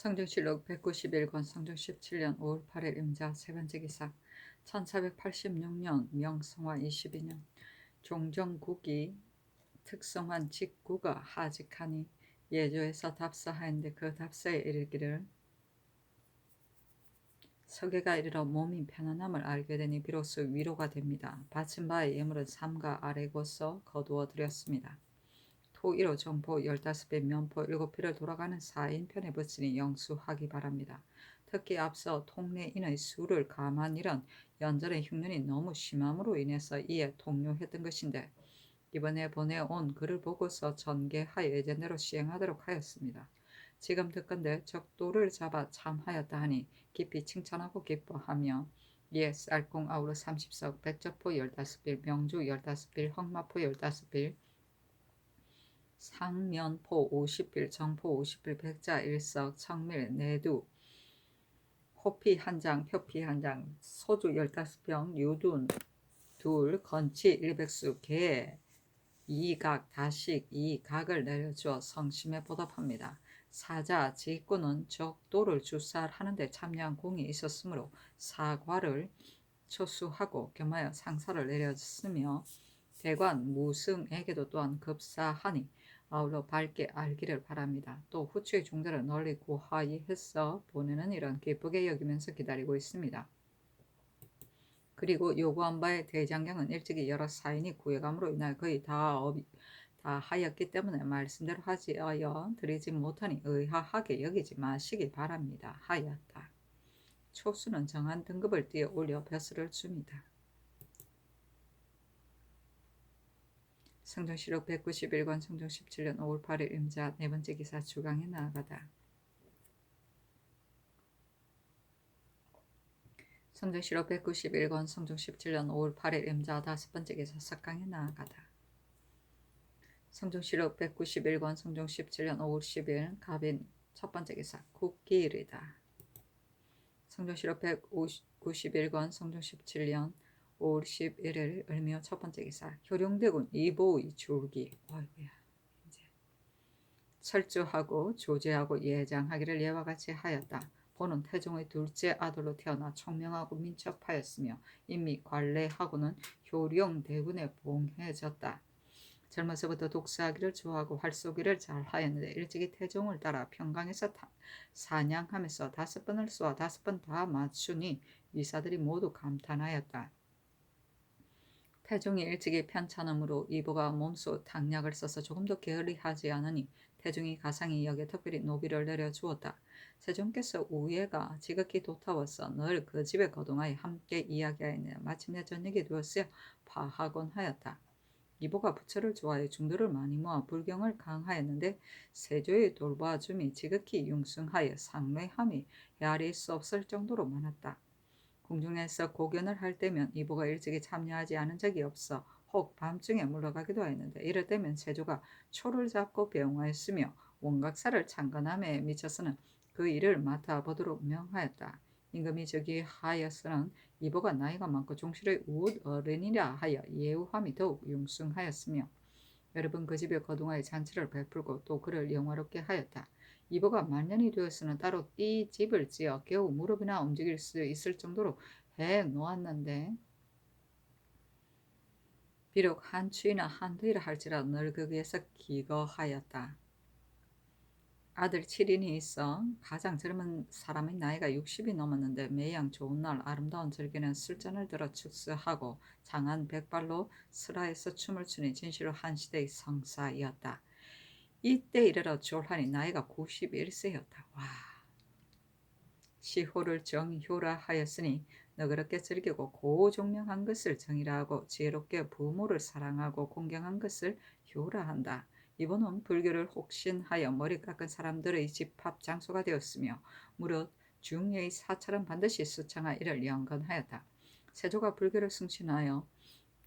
성종실록 191권 성종 17년 5월 8일 임자 세번째 기사 1486년 명성화 22년 종정국이 특성한 직구가 하직하니 예조에서 답사하였는데 그 답사에 이르기를 서계가 이르러 몸이 편안함을 알게 되니 비로소 위로가 됩니다. 바친 바의 예물은 삼가 아래고서 거두어 드렸습니다. 토 1호 정포 15배 면포 7피를 돌아가는 4인편에 붙이니 영수하기 바랍니다. 특히 앞서 통례인의 수를 감한 일은 연전의 흉년이 너무 심함으로 인해서 이에 통료했던 것인데 이번에 보내온 글을 보고서 전개하여 예전대로 시행하도록 하였습니다. 지금 듣건대 적도를 잡아 참하였다 하니 깊이 칭찬하고 기뻐하며 이에 쌀공 아우르 30석 백저포 15빌 명주 15빌 흑마포 15빌 상면포 50빌 정포 50빌 백자 1석 청밀 내두 호피 1장 표피 1장 소주 15병 유둔 2 건치 1백수 개 2각 다식 2각을 내려주어 성심에 보답합니다. 사자 직구는 적도를 주살하는데 참여한 공이 있었으므로 사과를 초수하고 겸하여 상사를 내렸으며 대관 무승에게도 또한 급사하니 아울러 밝게 알기를 바랍니다. 또 후추의 종자를 널리 고하이해서 보내는 일은 기쁘게 여기면서 기다리고 있습니다. 그리고 요구한 바에 대장경은 일찍이 여러 사인이 구해감으로 인하여 거의 다 하였기 때문에 말씀대로 하지어 드리지 못하니 의아하게 여기지 마시기 바랍니다. 하였다. 초수는 정한 등급을 띄어 올려 벼슬을 줍니다. 성종실록 191권 성종 17년 5월 8일 임자 네번째 기사 주강에 나아가다. 성종실록 191권 성종 17년 5월 8일 임자 다섯번째 기사 석강에 나아가다. 성종실록 191권 성종 17년 5월 10일 갑인 첫번째 기사 국기일이다. 성종실록 191권 성종 17년 5월 11일 을미호 첫번째 기사 효령대군 이보의 줄기 어이구야 이제 철주하고 조제하고 예장하기를 예와 같이 하였다. 보는 태종의 둘째 아들로 태어나 총명하고 민첩하였으며 이미 관례하고는 효령대군에 봉해졌다. 젊어서부터 독서하기를 좋아하고 활쏘기를 잘하였는데 일찍이 태종을 따라 평강에서 사냥하면서 5번을 쏘아 5번 다 맞추니 이사들이 모두 감탄하였다. 태종이 일찍이 편찮음으로 이보가 몸소 당약을 써서 조금도 게을리하지 않으니 태종이 가상히 여겨 특별히 노비를 내려주었다. 세종께서 우예가 지극히 도타워서 늘 그 집에 거동하여 함께 이야기하였는데 마침내 저녁이 되었으여 파하곤 하였다. 이보가 부처를 좋아해 중도를 많이 모아 불경을 강하였는데 세조의 돌봐줌이 지극히 융숭하여 상례함이 헤아릴 수 없을 정도로 많았다. 궁중에서 고견을 할 때면 이보가 일찍이 참여하지 않은 적이 없어 혹 밤중에 물러가기도 하였는데 이럴 때면 세조가 초를 잡고 배웅하였으며 원각사를 창건함에 미쳐서는 그 일을 맡아보도록 명하였다. 임금이 저기 하여서는 이보가 나이가 많고 종실의 우웃 어른이라 하여 예우함이 더욱 융숭하였으며 여러 번 그 집에 거동하여 잔치를 베풀고 또 그를 영화롭게 하였다. 이보가 만년이 되었으나 따로 이 집을 지어 겨우 무릎이나 움직일 수 있을 정도로 해 놓았는데 비록 한추이나 한두이라 할지라도 늘 거기에서 기거하였다. 아들 7인이 있어 가장 젊은 사람의 나이가 60이 넘었는데 매양 좋은 날 아름다운 절기는 술잔을 들어 축수하고 장한 백발로 슬하에서 춤을 추니 진실로 한 시대의 성사이었다. 이때 이르러 졸하니 나이가 91세였다. 와. 시호를 정효라 하였으니 너그럽게 즐기고 고종명한 것을 정이라 하고 지혜롭게 부모를 사랑하고 공경한 것을 효라 한다. 이번은 불교를 혹신하여 머리 깎은 사람들의 집합 장소가 되었으며 무릇 중예의 사찰은 반드시 수창하 이를 영건하였다. 세조가 불교를 승신하여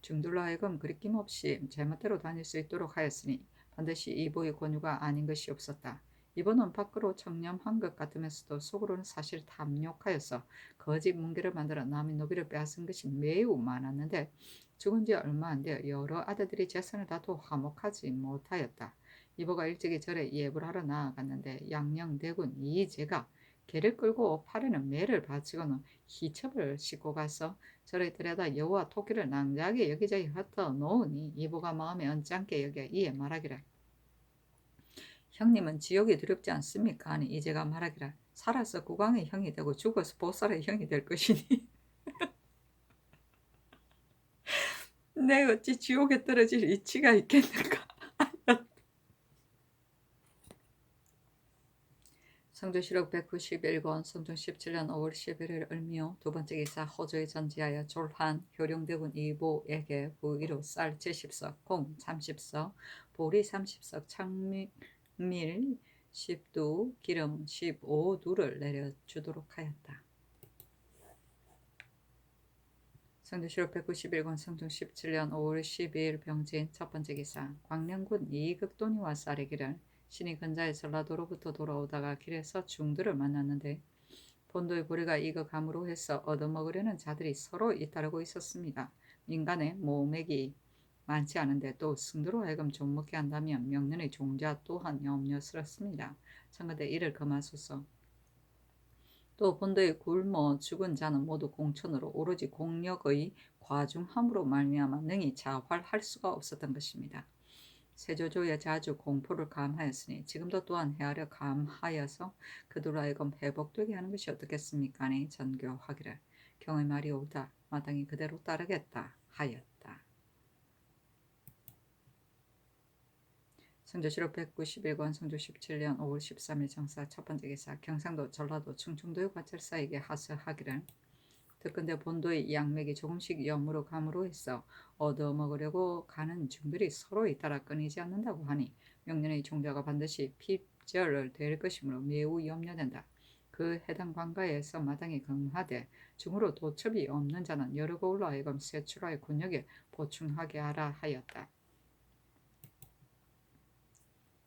중들로 하여금 그리낌 없이 제멋대로 다닐 수 있도록 하였으니 반드시 이보의 권유가 아닌 것이 없었다. 이보는 밖으로 청렴한 것 같으면서도 속으로는 사실 탐욕하여서 거짓 문계를 만들어 남의 노비를 빼앗은 것이 매우 많았는데 죽은 지 얼마 안 되어 여러 아들들이 재산을 다투어 화목하지 못하였다. 이보가 일찍이 절에 예불 하러 나아갔는데 양녕대군 이제가 개를 끌고 팔에는 매를 받치고는 희첩을 싣고 가서 절에 들여다 여우와 토끼를 낭자하게 여기저기 흩어 놓으니 이보가 마음에 언짢게 여겨 이에 말하기를 형님은 지옥이 두렵지 않습니까? 하니 이제가 말하기를 살아서 국왕의 형이 되고 죽어서 보살의 형이 될 것이니 내 어찌 지옥에 떨어질 이치가 있겠는가? 성조실록 191권 성종 17년 5월 11일 을미호 두 번째 기사 호조에 전지하여 졸한 효령대군 이보에게 부의로 쌀 70석, 콩 30석, 보리 30석, 창밀 10두, 기름 15두를 내려주도록 하였다. 성조실록 191권 성종 17년 5월 12일 병진 첫 번째 기사 광명군 이극돈이와 쌀이기를 신이 근자의 전라도로부터 돌아오다가 길에서 중들을 만났는데 본도의 보리가 이극함으로 해서 얻어먹으려는 자들이 서로 잇따르고 있었습니다. 민간에 모맥이 많지 않은데 또 승두로 하여금 좀먹게 한다면 명륜의 종자 또한 염려스럽습니다. 청하대 이를 금하소서. 또 본도에 굶어 죽은 자는 모두 공천으로 오로지 공력의 과중함으로 말미암아 능히 자활할 수가 없었던 것입니다. 세조조에 자주 공포를 감하였으니 지금도 또한 헤아려 감하여서 그들로 하여금 회복되게 하는 것이 어떻겠습니까? 니 전교하기를 경의 말이 옳다. 마땅히 그대로 따르겠다 하였다. 성조실록 191권 성조 17년 5월 13일 정사 첫 번째 기사 경상도 전라도 충청도의 과철사에게 하서하기를 듣건대 본도의 양맥이 조금씩 염으로 감으로 해서 얻어먹으려고 가는 중들이 서로 잇따라 끊이지 않는다고 하니 명륜의 종자가 반드시 핍절을 될 것이므로 매우 염려된다. 그 해당 관가에서 마땅히 금하되 중으로 도첩이 없는 자는 여러 거울로 하여금 세출하여 군역에 보충하게 하라 하였다.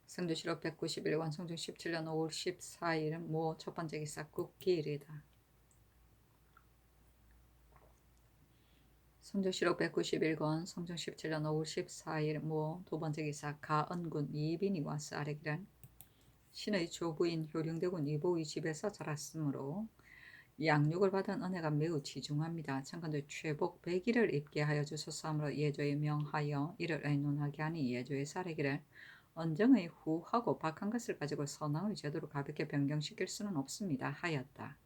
성조실록 191권 성종 17년 5월 14일 모 첫 번째 기사 국기일이다. 성조실록 191권 성종 17년 5월 14일 모 두 번째 기사 가은군 이빈이 와서 아뢰기를 신의 조부인 효령대군 이보의 집에서 자랐으므로 양육을 받은 은혜가 매우 지중합니다. 청컨대 최복 100일을 입게 하여 주소서 하므로 예조에 명하여 이를 의논하게 하니 예조에 아뢰기를 언정의 후하고 박한 것을 가지고 선왕의 제도로 가볍게 변경시킬 수는 없습니다 하였다.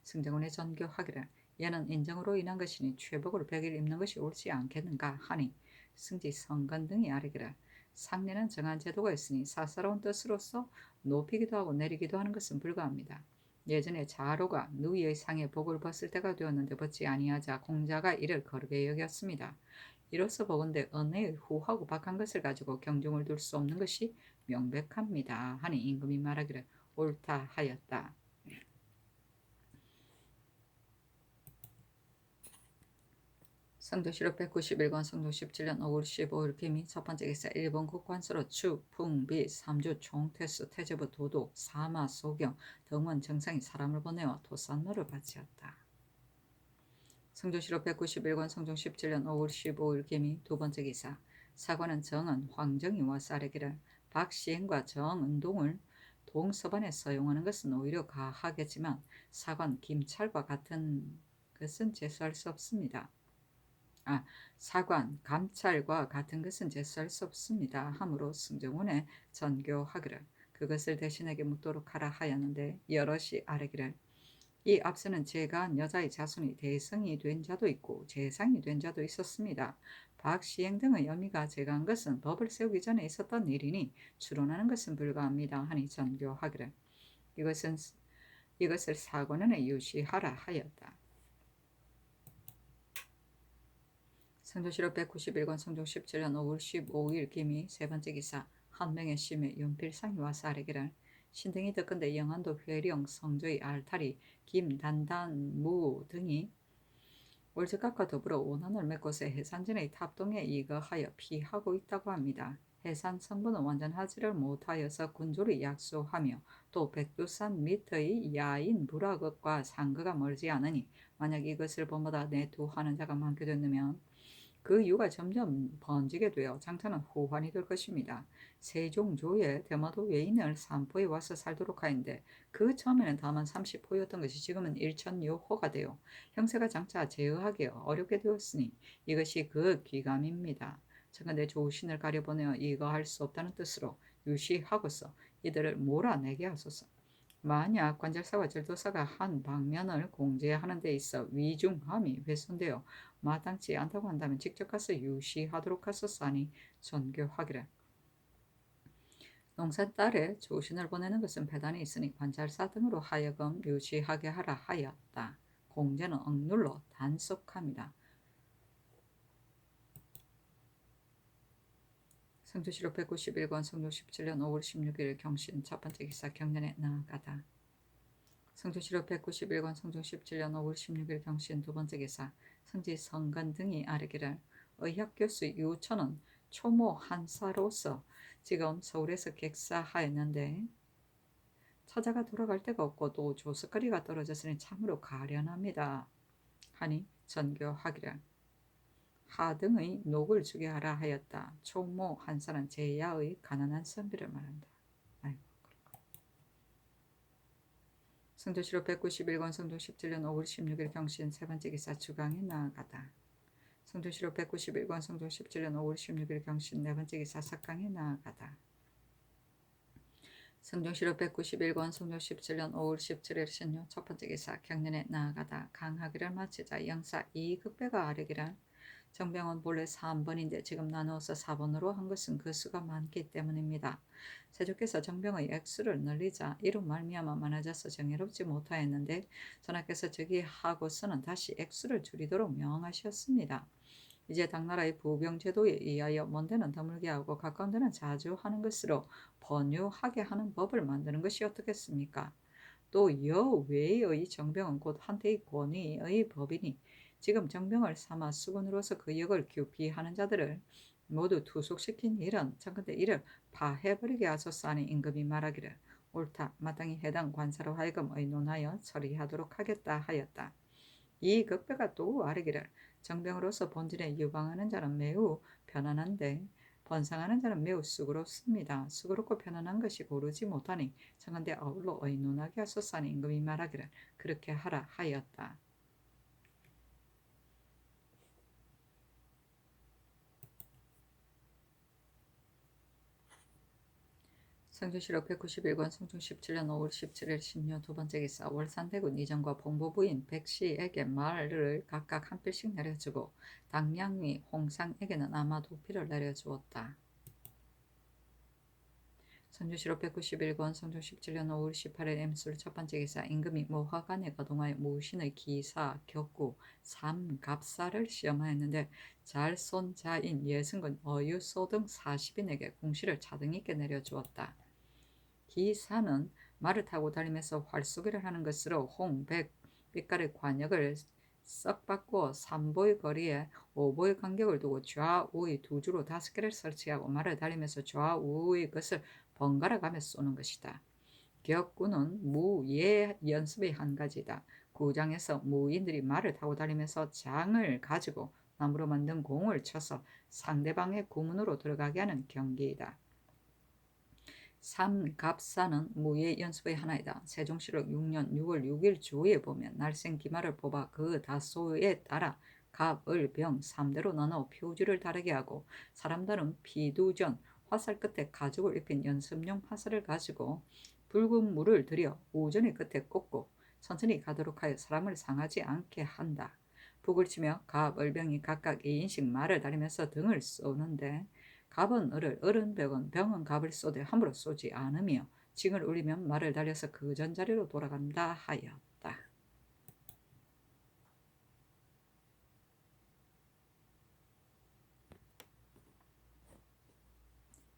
승정원의 전교하기를 얘는 인정으로 인한 것이니 최복을 100일 입는 것이 옳지 않겠는가 하니 승지 성건 등이 아뢰기를 상례는 정한 제도가 있으니 사사로운 뜻으로서 높이기도 하고 내리기도 하는 것은 불가합니다. 예전에 자로가 누이의 상에 복을 벗을 때가 되었는데 벗지 아니하자 공자가 이를 거르게 여겼습니다. 이로써 보건대 은혜의 후하고 박한 것을 가지고 경중을 둘 수 없는 것이 명백합니다 하니 임금이 말하기를 옳다 하였다. 성조실록 191권 성종 17년 5월 15일 기미 첫 번째 기사 일본 국관서로 추, 풍, 비, 삼주, 총퇴수, 태제부, 도독, 사마, 소경, 등원, 정상이 사람을 보내어 도산노를 바치었다. 성조실록 191권 성종 17년 5월 15일 기미 두 번째 기사 사관은 정은 황정이 와서 아뢰기를 박시행과 정은동을 동서반에 사용하는 것은 오히려 가하겠지만 사관 김찰과 같은 것은 제수할 수 없습니다. 사관, 감찰과 같은 것은 제수할 수 없습니다. 하므로 승정원에 전교하기를 그것을 대신에게 묻도록 하라 하였는데 여럿이 아뢰기를 이 앞서는 제가 한 여자의 자손이 대성이 된 자도 있고 재상이 된 자도 있었습니다. 박시행 등의 여미가 제가 한 것은 법을 세우기 전에 있었던 일이니 추론하는 것은 불가합니다. 하니 전교하기를 이것을 사관원에 유시하라 하였다. 성조실록 191권 성종 17년 5월 15일 기미 세 번째 기사 한 명의 심에 윤필상이 와서 아뢰기를 신등이 듣건대 영안도 회령 성조의 알타리 김단단무 등이 월적각과 더불어 원한을 맺고서 해산전의 탑동에 이거하여 피하고 있다고 합니다. 해산 성분은 완전하지를 못하여서 군조를 약수하며 또 백두산 밑의 야인 불화극과 상거가 멀지 않으니 만약 이것을 본보다 내두하는 자가 많게 된다면 그 이유가 점점 번지게 되어 장차는 후환이 될 것입니다. 세종조에 대마도 외인을 산포에 와서 살도록 하인데 그 처음에는 다만 30호였던 것이 지금은 1,006호가 되어 형세가 장차 제어하기 어렵게 되었으니 이것이 그 귀감입니다. 청컨대 조신을 가려보내어 이거 할 수 없다는 뜻으로 유시하고서 이들을 몰아내게 하소서. 만약 관절사와 절도사가 한 방면을 공제하는 데 있어 위중함이 훼손되어 마땅치 않다고 한다면 직접 가서 유시하도록 하소서하니 전교하기를. 농사 딸에 조신을 보내는 것은 배단이 있으니 관찰사 등으로 하여금 유시하게 하라 하였다. 공제는 억눌러 단속합니다. 성주시로 191권 성조 17년 5월 16일 경신 첫 번째 기사 경련에 나아가다. 성주시로 191권 성종 17년 5월 16일 경신 두 번째 기사 성지 성간 등이 아뢰기를 의학교수 유천은 초모 한사로서 지금 서울에서 객사하였는데 처자가 돌아갈 데가 없고 또 조석거리가 떨어졌으니 참으로 가련합니다. 하니 전교하기를 하등의 녹을 주게 하라 하였다. 초모 한사는 제야의 가난한 선비를 말한다. 아이고. 성조시로 191권 성조 17년 5월 16일 경신 세 번째 기사 주강에 나아가다. 성조시로 191권 성조 17년 5월 16일 경신 네 번째 기사 석강에 나아가다. 성조시로 191권 성조 17년 5월 17일 신유 첫 번째 기사 경련에 나아가다. 강하기를 마치자 영사 이극배가 아뢰기를 정병은 본래 3번인데 지금 나누어서 4번으로 한 것은 그 수가 많기 때문입니다. 세조께서 정병의 액수를 늘리자 이로 말미암아 많아져서 정의롭지 못하였는데 전하께서 즉위하고서는 다시 액수를 줄이도록 명하셨습니다. 이제 당나라의 부병제도에 의하여 먼 데는 드물게 하고 가까운 데는 자주 하는 것으로 번유하게 하는 법을 만드는 것이 어떻겠습니까? 또 여외의 정병은 곧 한때의 권위의 법이니 지금 정병을 삼아 수군으로서 그 역을 규피하는 자들을 모두 투속시킨 일은 청컨대 이를 파해버리게 하소서 하니 임금이 말하기를 옳다 마땅히 해당 관사로 하여금 의논하여 처리하도록 하겠다 하였다. 이 극배가 또 아뢰기를 정병으로서 본질에 유방하는 자는 매우 편안한데 번상하는 자는 매우 수고롭습니다. 수고롭고 편안한 것이 고르지 못하니 청컨대 아울러 의논하게 하소서 하니 임금이 말하기를 그렇게 하라 하였다. 성주시록 191권 성중 17년 5월 17일 신유 두 번째 기사 월산대군 이정과 봉보부인 백씨에게 말을 각각 한 필씩 내려주고 당량위 홍상에게는 아마 도피를 내려주었다. 성주시록 191권 성중 17년 5월 18일 임술 첫 번째 기사 임금이 모화관에 거동하여 무신의 기사, 격구, 삼갑사를 시험하였는데 잘 쏜 자인 예승군, 어유소 등 40인에게 공시를 차등있게 내려주었다. 기사는 말을 타고 다니면서 활쏘기를 하는 것으로 홍, 백, 빛깔의 관역을 썩 바꾸어 3보의 거리에 5보의 간격을 두고 좌우의 두 주로 5개를 설치하고 말을 달리면서 좌우의 것을 번갈아 가며 쏘는 것이다. 격구는 무예 연습의 한 가지다. 구장에서 무인들이 말을 타고 다니면서 장을 가지고 나무로 만든 공을 쳐서 상대방의 구문으로 들어가게 하는 경기이다. 삼갑사는 무예 연습의 하나이다. 세종시록 6년 6월 6일 조에 보면 날쌘 기마를 뽑아 그 다소에 따라 갑, 을, 병 3대로 나눠 표지를 다르게 하고 사람들은 피두전 화살 끝에 가죽을 입힌 연습용 화살을 가지고 붉은 물을 들여 우전의 끝에 꽂고 천천히 가도록 하여 사람을 상하지 않게 한다. 북을 치며 갑, 을, 병이 각각 2인씩 말을 다리면서 등을 쏘는데 갑은 을을, 을은 병은, 병은 갑을 쏘되 함부로 쏘지 않으며 징을 울리면 말을 달려서 그 전자리로 돌아간다 하였다.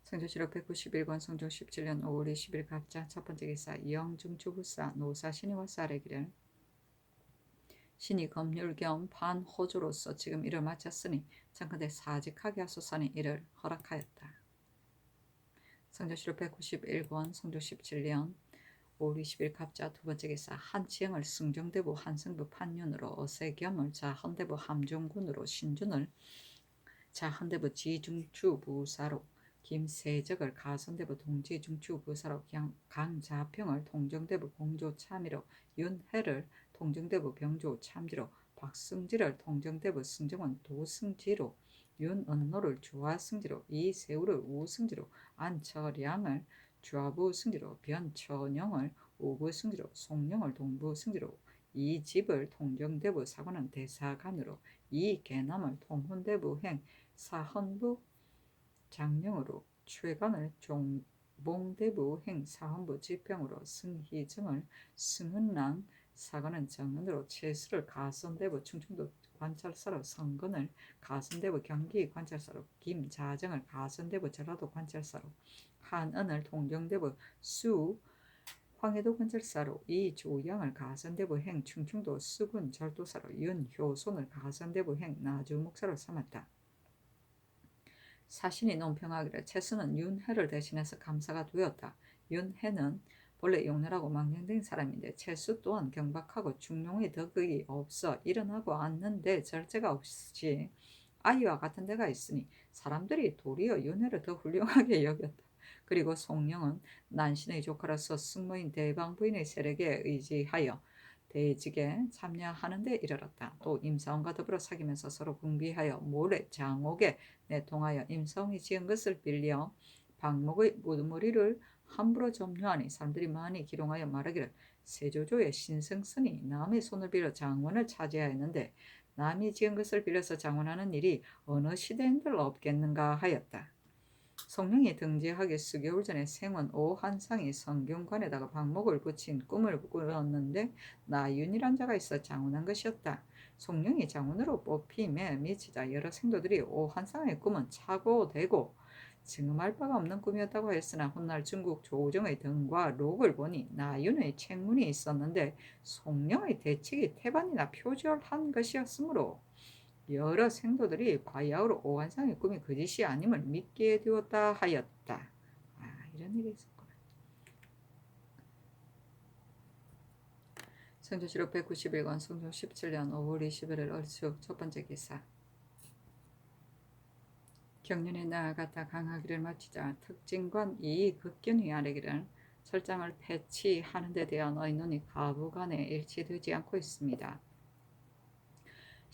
성조시록 191권 성종 17년 5월 20일 갑자 첫 번째 기사 영중주부사 노사 신이 와서 아뢰기를 신이 검률 겸 반호주로서 지금 일을 마쳤으니 청컨대 사직하게 하소서니 이를 허락하였다. 성조시록 191권 성조 17년 5월 20일 갑자 두 번째 기사 한치영을 승정대부 한승부 판윤으로 어세겸을 자헌대부 함종군으로 신준을 자헌대부 지중추부사로 김세적을 가선대부 동지중추부사로 강자평을 통정대부 공조참의로 윤해를 통정대부 병조참지로 박승지를 통정대부 승정원 도승지로 윤언노를 주화승지로 이세우를 우승지로 안철량을 주화부승지로 변천영을 우부승지로 송영을 동부승지로 이집을 통정대부 사관원 대사관으로 이계남을 통훈대부 행 사헌부 장령으로 최관을 종봉대부 행 사헌부 지평으로 승희정을 승은랑 사관은 정은으로 최수를 가선대부 충청도 관찰사로 성근을 가선대부 경기 관찰사로 김자정을 가선대부 전라도 관찰사로 한은을 통정대부 수 황해도 관찰사로 이조양을 가선대부 행 충청도 수군 절도사로 윤효손을 가선대부 행 나주목사로 삼았다. 사신이 논평하기를 최수는 윤해를 대신해서 감사가 되었다. 윤해는 본래 용렬하고 망령된 사람인데 최수 또한 경박하고 중용의 덕이 없어 일어나고 앉는데 절제가 없이 아이와 같은 데가 있으니 사람들이 도리어 윤해를 더 훌륭하게 여겼다. 그리고 송영은 난신의 조카로서 숙모인 대방 부인의 세력에 의지하여 대직에 참여하는 데 이르렀다. 또 임사원과 더불어 사귀면서 서로 궁비하여 몰래 장옥에 내통하여 임사원이 지은 것을 빌려 방목의 우두머리를 함부로 점유하니 사람들이 많이 기롱하여 말하기를 세조조의 신승선이 남의 손을 빌어 장원을 차지하였는데 남이 지은 것을 빌려서 장원하는 일이 어느 시대인들 없겠는가 하였다. 성령이 등재하기 수개월 전에 생원 오한상이 성경관에다가 방목을 붙인 꿈을 꾸었는데 나윤이란 자가 있어 장원한 것이었다. 성령이 장원으로 뽑힘에 미치자 여러 생도들이 오한상의 꿈은 차고되고 증음할 바가 없는 꿈이었다고 했으나 훗날 중국 조정의 등과 록을 보니 나윤의 책문이 있었는데 성령의 대책이 태반이나 표절한 것이었으므로 여러 생도들이 바야흐로 오한상의 꿈이 거짓이 아님을 믿게 되었다 하였다. 이런 일이 있었구나. 성조실록 191권 성종 17년 5월 21일 얼추 첫 번째 기사. 경륜에 나아갔다 강하기를 마치자 특징관 이 극견이 아래기를 철장을 패치하는 데 대한 의논이 가부간에 일치되지 않고 있습니다.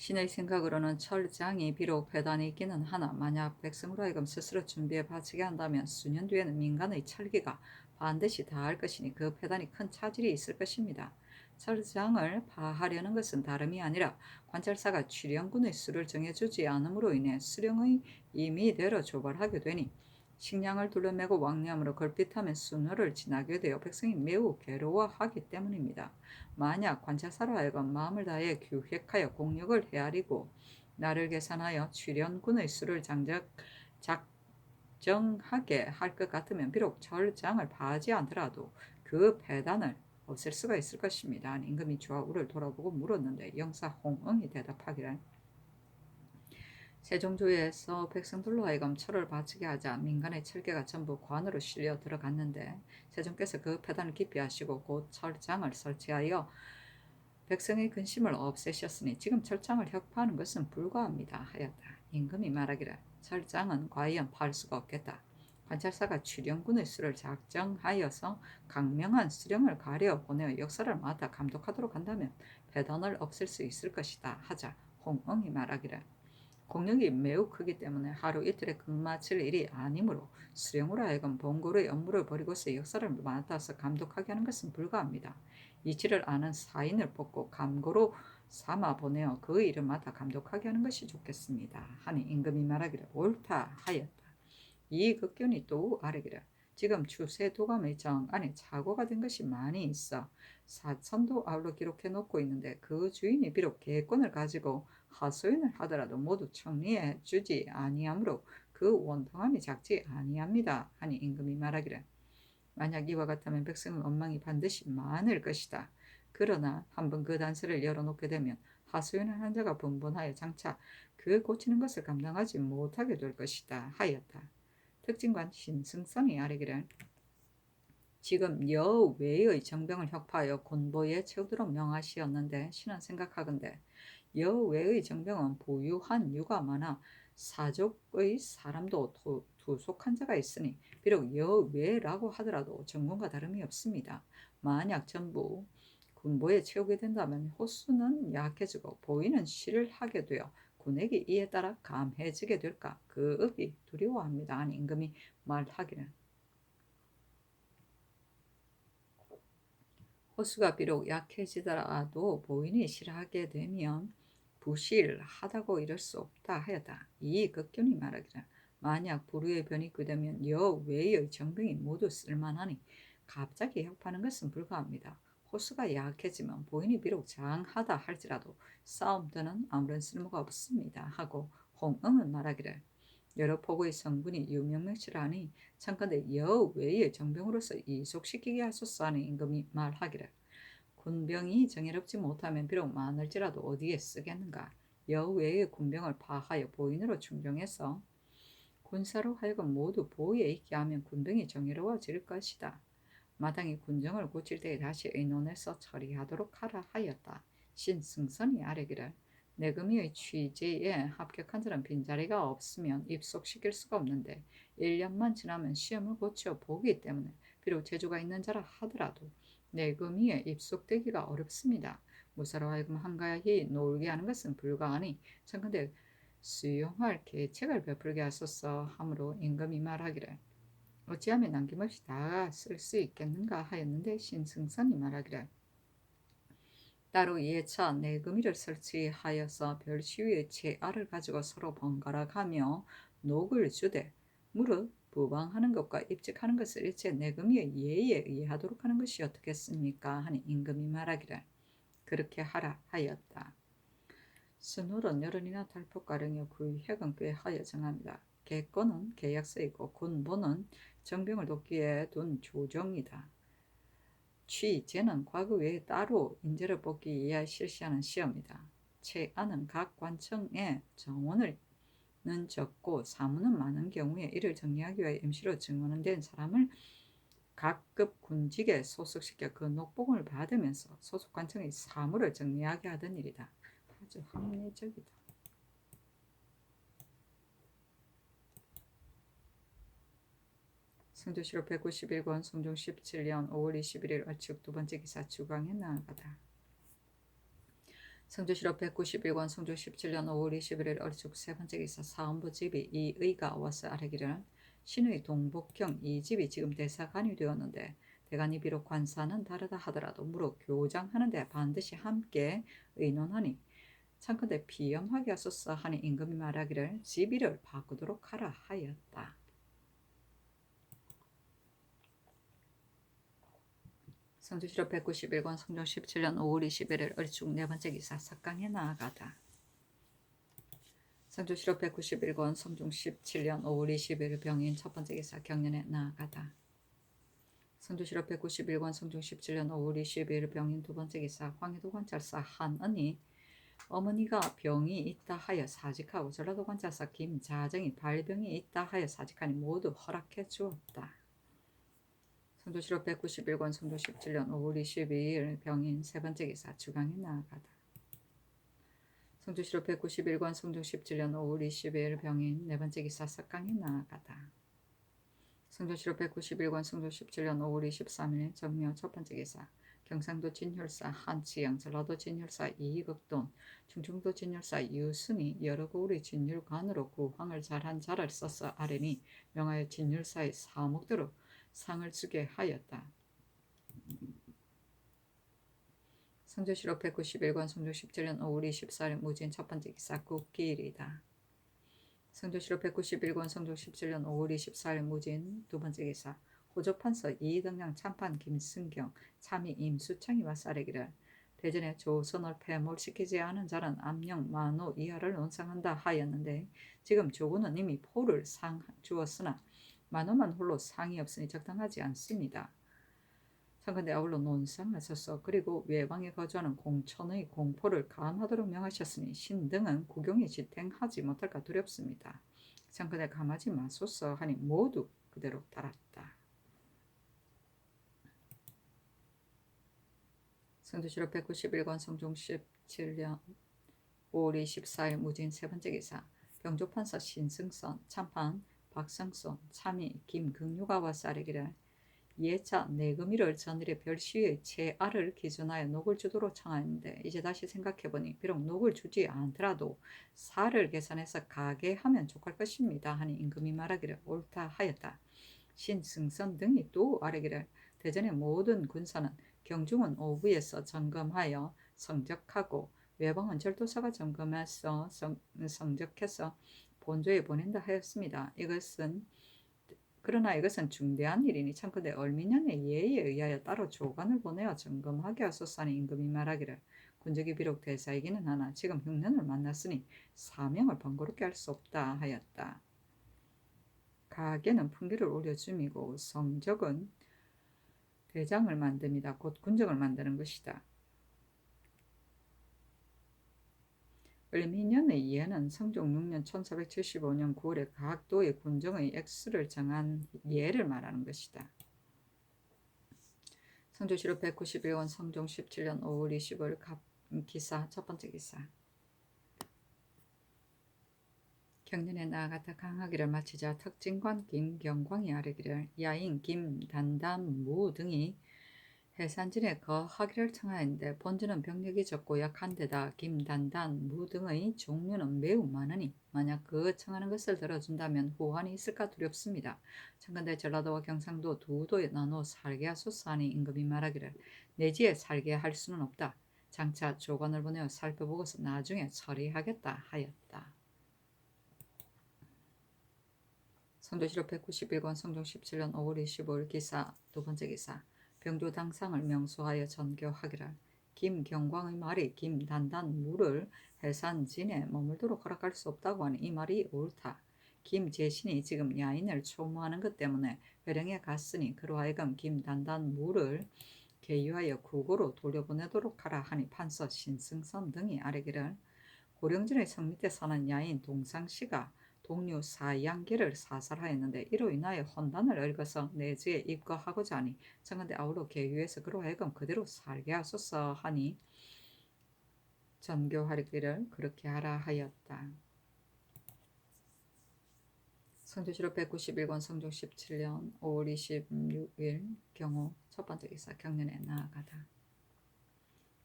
신의 생각으로는 철장이 비록 배단이 있기는 하나 만약 백성으로 하여금 스스로 준비해 바치게 한다면 수년 뒤에는 민간의 철기가 반드시 다할 것이니 그 배단이 큰 차질이 있을 것입니다. 철장을 파하려는 것은 다름이 아니라 관찰사가 출령군의 수를 정해주지 않음으로 인해 수령의 임의대로 조발하게 되니 식량을 둘러매고 왕래함으로 걸핏하면 수노를 지나게 되어 백성이 매우 괴로워하기 때문입니다. 만약 관찰사로 하여금 마음을 다해 규획하여 공력을 헤아리고 나를 계산하여 출연군의 수를 작정하게 할 것 같으면 비록 철장을 파하지 않더라도 그 배단을 없앨 수가 있을 것입니다. 임금이 주하우를 돌아보고 물었는데 영사 홍응이 대답하기를 세종조에서 백성들로 하여금 철을 바치게 하자 민간의 철계가 전부 관으로 실려 들어갔는데 세종께서 그 폐단을 깊이 하시고 곧 철장을 설치하여 백성의 근심을 없애셨으니 지금 철장을 혁파하는 것은 불가합니다 하였다. 임금이 말하기를 철장은 과연 팔 수가 없겠다. 관찰사가 출령군의 수를 작정하여서 강명한 수령을 가려 보내어 역사를 맡아 감독하도록 한다면 폐단을 없앨 수 있을 것이다 하자 홍응이 말하기를 공력이 매우 크기 때문에 하루 이틀에 끝마칠 일이 아니므로 수령으로 하여금 본고의 업무를 버리고서 역사를 맡아서 감독하게 하는 것은 불가합니다. 이치를 아는 사인을 뽑고 감고로 삼아 보내어 그 일을 맡아 감독하게 하는 것이 좋겠습니다. 하니 임금이 말하기를 옳다 하였다. 이 극견이 또 아뢰기를 지금 추세 도감의 정 안에 착오가 된 것이 많이 있어 사천도 아울러 기록해 놓고 있는데 그 주인이 비록 계권을 가지고 하소연을 하더라도 모두 청리해 주지 아니하므로 그 원통함이 작지 아니합니다. 하니 임금이 말하기를 만약 이와 같다면 백성의 원망이 반드시 많을 것이다. 그러나 한번 그 단서를 열어놓게 되면 하소연을 한 자가 분분하여 장차 그 고치는 것을 감당하지 못하게 될 것이다 하였다. 특징관 신승선이 아뢰기를 지금 여외의 정병을 혁파하여 곤보에 채우도록 명하시었는데 신은 생각하건대 여외의 정병은 보유한 유가 많아 사족의 사람도 투속한 자가 있으니 비록 여외라고 하더라도 정군과 다름이 없습니다. 만약 전부 군보에 채우게 된다면 호수는 약해지고 보이는 시를 하게 되어 군에게 이에 따라 감해지게 될까 그 업이 두려워합니다. 하니 임금이 말하기를 호수가 비록 약해지더라도 보인이 싫어하게 되면 부실하다고 이럴 수 없다 하였다. 이 극균이 말하기를 만약 불의의 변이 끄되면 여외의 정병이 모두 쓸만하니 갑자기 협하는 것은 불가합니다. 호수가 약해지면 보인이 비록 장하다 할지라도 싸움터는 아무런 쓸모가 없습니다 하고 홍응은 말하기를 여러 포구의 성분이 유명명실하니 참건대 여외의 정병으로서 이속시키게 하소서 하는 임금이 말하기를 군병이 정예롭지 못하면 비록 많을지라도 어디에 쓰겠는가. 여외의 군병을 파하여 보인으로 충정해서 군사로 하여금 모두 보위에 있게 하면 군병이 정예로워질 것이다. 마땅히 군정을 고칠 때에 다시 의논해서 처리하도록 하라 하였다. 신승선이 아뢰기를 내금위의 취재에 합격한 자는 빈자리가 없으면 입속시킬 수가 없는데 1년만 지나면 시험을 고쳐 보기 때문에 비록 재주가 있는 자라 하더라도 내금위에 입속되기가 어렵습니다. 무사로 하여금 한가히 놀게 하는 것은 불가하니 청컨대 수용할 계책을 베풀게 하소서 하므로 임금이 말하기를 어찌하면 남김없이 다 쓸 수 있겠는가 하였는데 신승선이 말하기를 따로 이에 차 내금위를 설치하여서 별시위의 채알을 가지고 서로 번갈아 가며 녹을 주되 무릇 부방하는 것과 입직하는 것을 일체 내금위의 예에 의하도록 하는 것이 어떻겠습니까 하니 임금이 말하기를 그렇게 하라 하였다. 스놀은 여론이나 달포가령의 구획은 꾀하여 정합니다. 계권은 계약서이고 군보는 정병을 돕기에 둔 조정이다. 취제는 과거 외에 따로 인재를 뽑기 위해 실시하는 시험이다. 채안은 각 관청의 정원은 적고 사무는 많은 경우에 이를 정리하기 위해 임시로 증원된 사람을 각급 군직에 소속시켜 그 녹봉을 받으면서 소속 관청의 사무를 정리하게 하던 일이다. 아주 합리적이다. 성조실록 191권 성종 17년 5월 21일 얼축 두번째 기사 주강에 나아가다. 성조실록 191권 성종 17년 5월 21일 얼축 세번째 기사 사헌부 집이 이의가 와서 아뢰기를 신의 동복형 이 집이 지금 대사관이 되었는데 대관이 비록 관사는 다르다 하더라도 무릇 교장하는 데 반드시 함께 의논하니 참컨대 비염하게 하소서 하니 임금이 말하기를 집이를 바꾸도록 하라 하였다. 성조실록 191권 성종 17년 5월 21일 얼축 네번째 기사 석강에 나아가다. 성조실록 191권 성종 17년 5월 21일 병인 첫번째 기사 경련에 나아가다. 성조실록 191권 성종 17년 5월 22일 병인 두번째 기사 황해도 관찰사 한은이 어머니가 병이 있다 하여 사직하고 전라도 관찰사 김자정이 발병이 있다 하여 사직하니 모두 허락해 주었다. 성조실록 191권 성종 17년 5월 22일 병인 세번째 기사 주강에 나아가다. 성조실록 191권 성종 17년 5월 22일 병인 네번째 기사 석강에 나아가다. 성조실록 191권 성종 17년 5월 23일 정묘 첫번째 기사 경상도 진혈사 한치영 전라도 진혈사 이극돈 충청도 진혈사 유순이 여러 고을의 진율관으로 구황을 잘한 자를 써서 아뢰니 명하여 진율사의 사목대로 상을 주게 하였다. 성조실록 191권 성종 17년 5월 24일 무진 첫번째 기사 국기일이다. 성조실록 191권 성종 17년 5월 24일 무진 두번째 기사 호조판서 이등량 참판 김승경 참의 임수창이 와서 아뢰기를 대전에 조선을 패몰시키지 않은 자는 압령 만호 이하를 논상한다 하였는데 지금 조군은 이미 포를 상 주었으나 만호만 홀로 상이 없으니 적당하지 않습니다. 참건대 아울러 논상하셔서 그리고 외방에 거주하는 공천의 공포를 감하도록 명하셨으니 신등은 국용에 지탱하지 못할까 두렵습니다. 참건대 감하지 마소서 하니 모두 그대로 따랐다. 성조실록 191권 성종 17년 5월 24일 무진 세번째 기사 병조판서 신승선, 참판 박성손, 참의 김긍유가와 싸르기를 예차 내금일을 전일에 별시의 채아를 기준하여 녹을 주도록 청하였는데 이제 다시 생각해보니 비록 녹을 주지 않더라도 사를 계산해서 가게 하면 족할 것입니다 하니 임금이 말하기를 옳다 하였다. 신승선 등이 또 아뢰기를 대전의 모든 군사는 경중은 오부에서 점검하여 성적하고 외방은 절도사가 점검해서 성적해서 본조에 보낸다 하였습니다. 그러나 이것은 중대한 일이니 참건대 얼미년의 예의에 의하여 따로 조관을 보내어 점검하게 하소서하니 임금이 말하기를 군적이 비록 대사이기는 하나 지금 흉년을 만났으니 사명을 번거롭게 할 수 없다 하였다. 가계는 풍기를 올려줌이고 성적은 대장을 만듭니다. 곧 군정을 만드는 것이다. 을미년의 예는 성종 6년 1475년 9월에 각 도의 군정의 액수를 정한 예를 말하는 것이다. 성조실록 191권 성종 17년 5월 20일 기사 첫 번째 기사. 경년에 나아갔다 강하기를 마치자 특징관 김경광이 아뢰기를 야인 김단단무 등이 해산진에 거하기를 청하였는데 본주는 병력이 적고 약한 데다 김단단무 등의 종류는 매우 많으니 만약 그 청하는 것을 들어준다면 후환이 있을까 두렵습니다. 청건대 전라도와 경상도 두 도에 나눠 살게 하소서 하니 임금이 말하기를 내지에 살게 할 수는 없다. 장차 조관을 보내어 살펴보고서 나중에 처리하겠다 하였다. 성조실록 191권 성종 17년 5월 25일 기사 두 번째 기사. 병조 당상을 명수하여 전교하기를 김경광의 말이 김단단무를 해산진에 머물도록 허락할 수 없다고 하니 이 말이 옳다. 김제신이 지금 야인을 초모하는 것 때문에 회령에 갔으니 그로 하여금 김단단무를 계유하여 국으로 돌려보내도록 하라 하니 판서 신승선 등이 아뢰기를 고령진의 성 밑에 사는 야인 동상씨가 동료 사양계를 사살하였는데 이로 인하여 헌단을 얽어서 내지에 입거하고자 하니 청건대 아울러 계유해서 그로 하여금 그대로 살게 하소서 하니 전교하기를 그렇게 하라 하였다. 성조실록 191권 성종 17년 5월 26일 경호 첫 번째 기사 경년에 나아가다.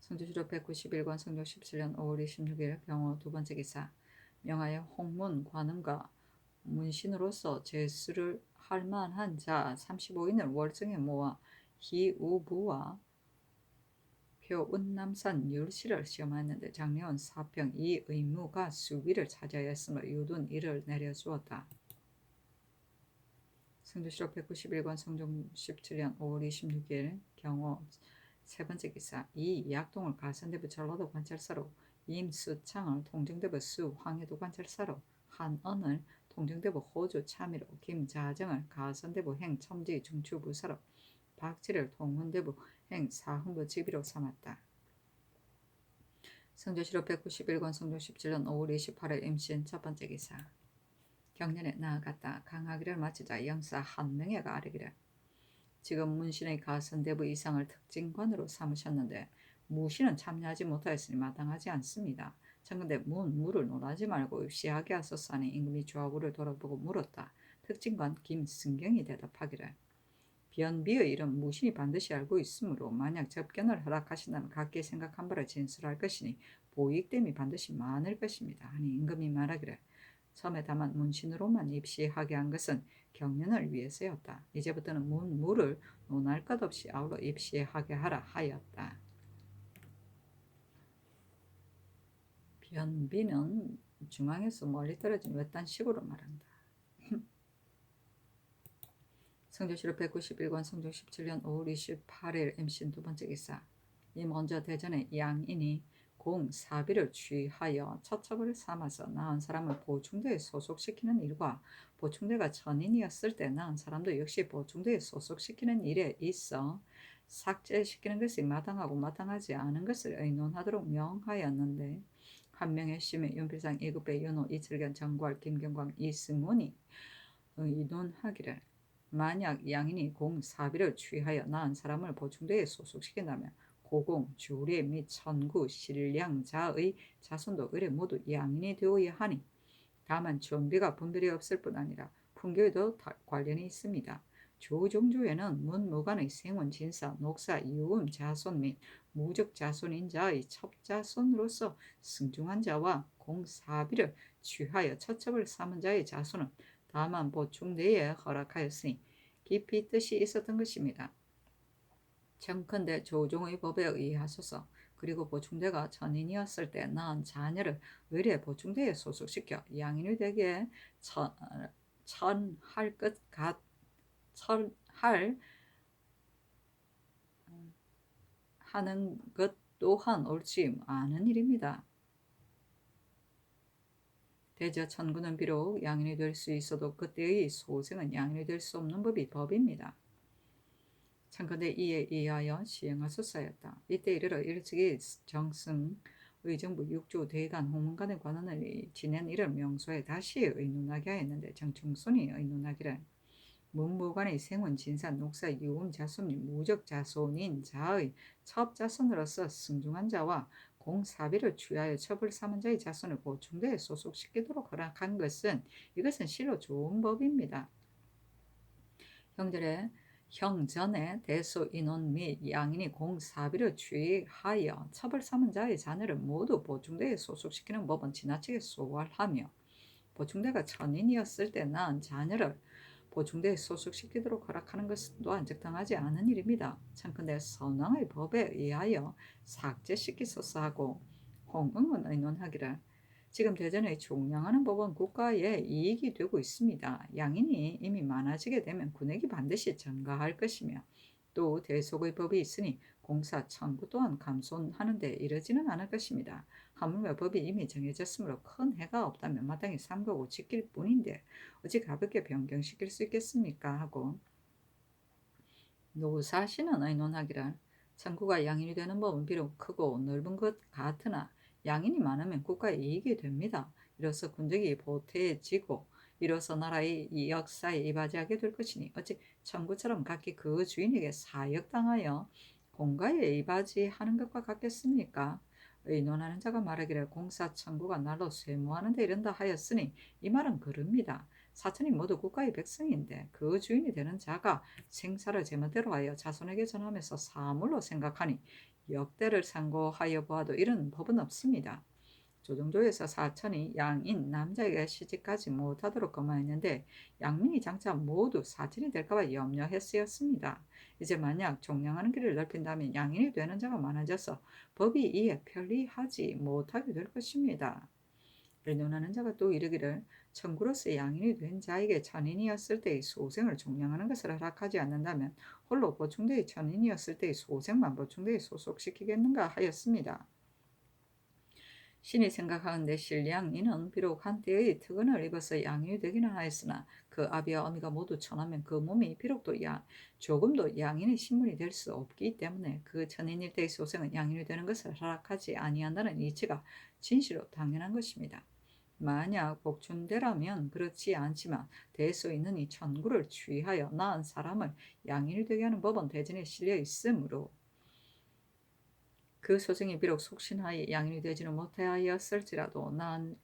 성조실록 191권 성종 17년 5월 26일 경호 두 번째 기사. 명하여 홍문 관음과 문신으로서 제수를 할 만한 자 35인을 월정에 모아 희우부와 표은남산 율시를 시험하였는데 장려원 사평 이 의무가 수위를 차지하였으므로 유둔 이를 내려주었다. 성조실록 191권 성종 17년 5월 26일 경호 세 번째 기사. 이 약동을 가선대부 전라도 관찰사로 임수창을 통정대부 수황해도 관찰사로 한언을 통정대부 호주 참의로 김자정을 가선대부 행첨지 중추부사로 박지를 통훈대부 행사흥부 지비로 삼았다. 성조실록 191권 성종 17년 5월 28일 임신 첫 번째 기사. 경년에 나아갔다 강하기를 마치자 영사 한명회가 아뢰기를 지금 문신의 가선대부 이상을 특징관으로 삼으셨는데 무신은 참여하지 못하였으니 마땅하지 않습니다. 청근대 무를 논하지 말고 입시하게 하소서 하니 임금이 좌우를 돌아보고 물었다. 특징관 김승경이 대답하기를 변비의 일은 무신이 반드시 알고 있으므로 만약 접견을 허락하신다면 각기 생각한 바를 진술할 것이니 보익됨이 반드시 많을 것입니다. 하니 임금이 말하기를 처음에 다만 문신으로만 입시하게 한 것은 경연을 위해서였다. 이제부터는 무를 논할 것 없이 아울러 입시하게 하라 하였다. 변비는 중앙에서 멀리 떨어진 외딴 시골을 말한다. 성조실록 191권 성종 17년 5월 28일 임신 두 번째 기사. 이 먼저 대전의 양인이 공사비를 취하여 처첩을 삼아서 낳은 사람을 보충대에 소속시키는 일과 보충대가 전인이었을 때 낳은 사람도 역시 보충대에 소속시키는 일에 있어 삭제시키는 것이 마땅하고 마땅하지 않은 것을 의논하도록 명하였는데 한명의 심의 윤필상 이급배 윤호 이철견 정괄 김경광 이승훈이 의논하기를 만약 양인이 공사비를 취하여 낳은 사람을 보충대에 소속시킨다면 고공, 주례 및 천구, 신량자의 자손도 을에 모두 양인이 되어야 하니 다만 준비가 분별이 없을 뿐 아니라 풍교에도 관련이 있습니다. 조종조에는 문무관의 생원, 진사, 녹사, 이음 자손 및 무적 자손인 자의 첩자손으로서 승중한 자와 공사비를 취하여 처첩을 삼은 자의 자손은 다만 보충대에 허락하였으니 깊이 뜻이 있었던 것입니다. 청컨대 조종의 법에 의하소서. 그리고 보충대가 천인이었을 때 낳은 자녀를 의례 보충대에 소속시켜 양인이 되게 천할 천할 하는 것 또한 옳지 않은 일입니다. 대저 천군은 비록 양인이 될 수 있어도 그때의 소생은 양인이 될 수 없는 법입니다. 청컨대 이에 의하여 시행하소서였다. 이때 이르러 일찍이 정승 의정부 육조 대간 홍문관의 관원을 지낸 이를 명소에 다시 의논하게 하였는데 정충손이 의논하기를 문무관의 생원 진산 녹사 유음 자손이 무적 자손인 자의 첩자손으로서 승중한 자와 공사비를 취하여 첩을 삼은 자의 자손을 보충대에 소속시키도록 허락한 것은 이것은 실로 좋은 법입니다. 형전에 대소 인원 및 양인이 공사비를 취하여 첩을 삼은 자의 자녀를 모두 보충대에 소속시키는 법은 지나치게 소홀하며 보충대가 천인이었을 때 낳은 자녀를 보충대에 소속시키도록 허락하는 것은 또한 적당하지 않은 일입니다. 청컨대 선왕의 법에 의하여 삭제시키소서 하고 홍응은 의논하기를 지금 대전의 종량하는 법은 국가에 이익이 되고 있습니다. 양인이 이미 많아지게 되면 군액이 반드시 증가할 것이며 또 대속의 법이 있으니 공사 청구 또한 감소하는 데 이르지는 않을 것입니다. 하물며 법이 이미 정해졌으므로 큰 해가 없다면 마땅히 삼가고 지킬 뿐인데 어찌 가볍게 변경시킬 수 있겠습니까? 하고 노사시는 의논하기를 청구가 양인이 되는 법은 비록 크고 넓은 것 같으나 양인이 많으면 국가에 이익이 됩니다. 이로써 군적이 보태지고 이로써 나라의 역사에 이바지하게 될 것이니 어찌 청구처럼 각기 그 주인에게 사역당하여 공가에 이바지하는 것과 같겠습니까? 의논하는 자가 말하기를 공사 청구가 날로 쇠무하는 데 이른다 하였으니 이 말은 그릅니다. 사천이 모두 국가의 백성인데 그 주인이 되는 자가 생사를 제멋대로 하여 자손에게 전하면서 사물로 생각하니 역대를 상고하여 보아도 이런 법은 없습니다. 조정조에서 사천이 양인 남자에게 시집가지 못하도록 금하였는데 양민이 장차 모두 사천이 될까봐 염려했으였습니다. 이제 만약 종량하는 길을 넓힌다면 양인이 되는 자가 많아져서 법이 이에 편리하지 못하게 될 것입니다. 의논하는 자가 또 이르기를 청구로서 양인이 된 자에게 천인이었을 때의 소생을 종량하는 것을 허락하지 않는다면 홀로 보충대의 천인이었을 때의 소생만 보충대에 소속시키겠는가 하였습니다. 신이 생각하건대 신량이는 비록 한때의 특언을 입어서 양인이 되기는 하였으나 그 아비와 어미가 모두 천하면 그 몸이 비록도 조금도 양인의 신분이 될 수 없기 때문에 그 천인일 때의 소생은 양인이 되는 것을 허락하지 아니한다는 이치가 진실로 당연한 것입니다. 만약 복춘대라면 그렇지 않지만 대소 있는 이 천구를 취하여 낳은 사람을 양인이 되게 하는 법은 대전에 실려 있으므로 그 소생이 비록 속신하여 양인이 되지는 못하였을지라도 낳은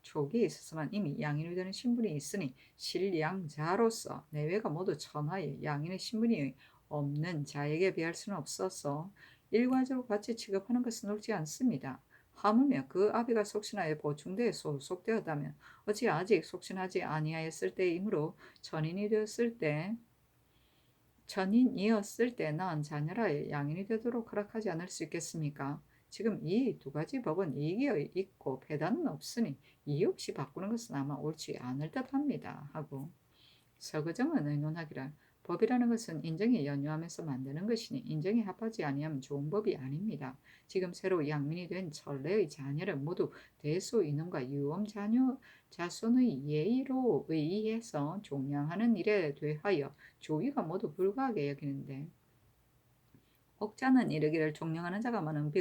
족에 있어서만 이미 양인이 되는 신분이 있으니 실양자로서 내외가 모두 천하에 양인의 신분이 없는 자에게 비할 수는 없어서 일괄적으로 같이 취급하는 것은 옳지 않습니다. 하물며 그 아비가 속신하여 보충대에 소속되었다면 어찌 아직 속신하지 아니하였을 때이므로 천인이었을 때 낳은 자녀라 양인이 되도록 허락하지 않을 수 있겠습니까? 지금 이 두 가지 법은 이익이 있고 배단은 없으니 이의 없이 바꾸는 것은 아마 옳지 않을 듯합니다. 하고 서거정은 의논하기를 법이라는 것은 인정에 연유하면서 만드는 것이니 인정에 합하지 아니하면 좋은 법이 아닙니다. 지금 새로 양민이 된 천례의 자녀를 모두 대소 인원과 유엄 자손의 예의로 의해서 종양하는 일에 대하여 조의가 모두 불가하게 여기는데 혹자는 이르기를 종량하는 자가 많은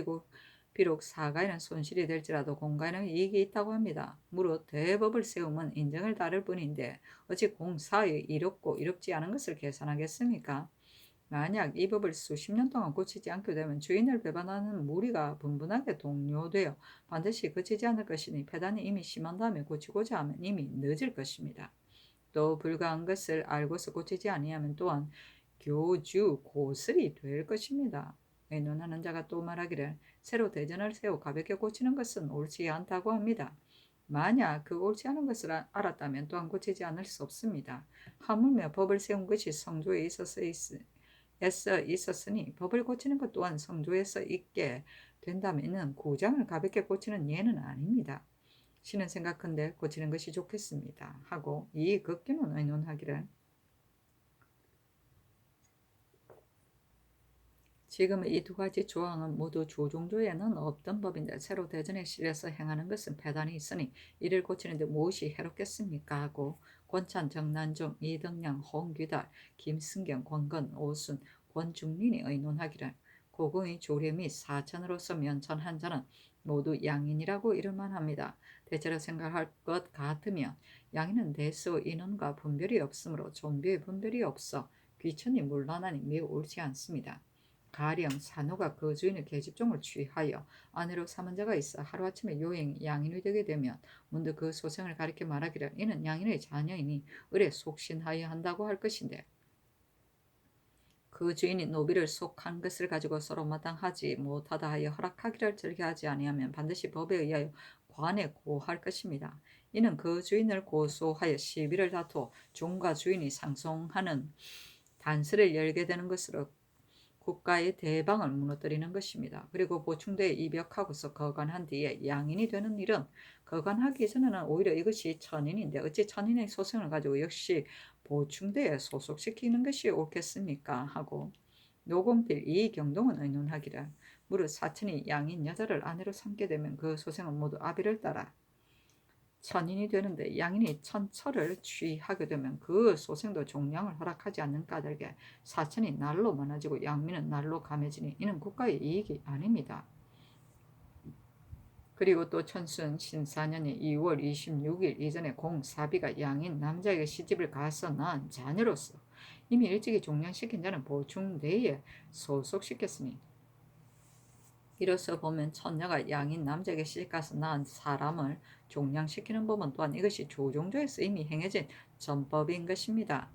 비록 사가에는 손실이 될지라도 공가에는 이익이 있다고 합니다. 무릇 대법을 세우면 인정을 따를 뿐인데 어찌 공사에 이롭고 이롭지 않은 것을 계산하겠습니까? 만약 이 법을 수십 년 동안 고치지 않게 되면 주인을 배반하는 무리가 분분하게 동료되어 반드시 그치지 않을 것이니 폐단이 이미 심한 다음에 고치고자 하면 이미 늦을 것입니다. 또 불가한 것을 알고서 고치지 아니하면 또한 교주 고슬이 될 것입니다. 의논하는 자가 또 말하기를 새로 대전을 세워 가볍게 고치는 것은 옳지 않다고 합니다. 만약 그 옳지 않은 것을 알았다면 또한 고치지 않을 수 없습니다. 하물며 법을 세운 것이 성조에 애써 있었으니 법을 고치는 것 또한 성조에서 있게 된다면 이는 구장을 가볍게 고치는 예는 아닙니다. 신은 생각한데 고치는 것이 좋겠습니다. 하고 이 극기는 의논하기를 지금 이 두 가지 조항은 모두 조종조에는 없던 법인데 새로 대전에 실려서 행하는 것은 폐단이 있으니 이를 고치는데 무엇이 해롭겠습니까? 하고 권찬, 정난종, 이덕량, 홍귀달, 김승경, 권건, 오순, 권중린이 의논하기를 고궁의 조례 및 사천으로서 면천한 자는 모두 양인이라고 이를만 합니다. 대체로 생각할 것 같으면 양인은 대수 인원과 분별이 없으므로 존비의 분별이 없어 귀천이 물러나니 매우 옳지 않습니다. 가령 산호가 그 주인의 계집종을 취하여 아내로 삼은 자가 있어 하루아침에 요행 양인이 되게 되면 문득 그 소생을 가리켜 말하기를 이는 양인의 자녀이니 을에 속신하여 한다고 할 것인데 그 주인이 노비를 속한 것을 가지고 서로 마땅하지 못하다 하여 허락하기를 즐겨하지 아니하면 반드시 법에 의하여 관에 고할 것입니다. 이는 그 주인을 고소하여 시비를 다투어 종과 주인이 상송하는 단서를 열게 되는 것으로 국가의 대방을 무너뜨리는 것입니다. 그리고 보충대에 입역하고서 거간한 뒤에 양인이 되는 일은 거간하기 전에는 오히려 이것이 천인인데 어찌 천인의 소생을 가지고 역시 보충대에 소속시키는 것이 옳겠습니까? 하고 노공필 이경동은 의논하기를 무릇 사천이 양인 여자를 아내로 삼게 되면 그 소생은 모두 아비를 따라 천인이 되는데 양인이 천처를 취하게 되면 그 소생도 종량을 허락하지 않는 까닭에 사천이 날로 많아지고 양민은 날로 감해지니 이는 국가의 이익이 아닙니다. 그리고 또 천순 신사년이 2월 26일 이전에 공사비가 양인 남자에게 시집을 가서 낳은 자녀로서 이미 일찍이 종량시킨 자는 보충대에 소속시켰으니 이로써 보면 천녀가 양인 남자에게 시집가서 낳은 사람을 종량시키는 법은 또한 이것이 조종조에서 이미 행해진 전법인 것입니다.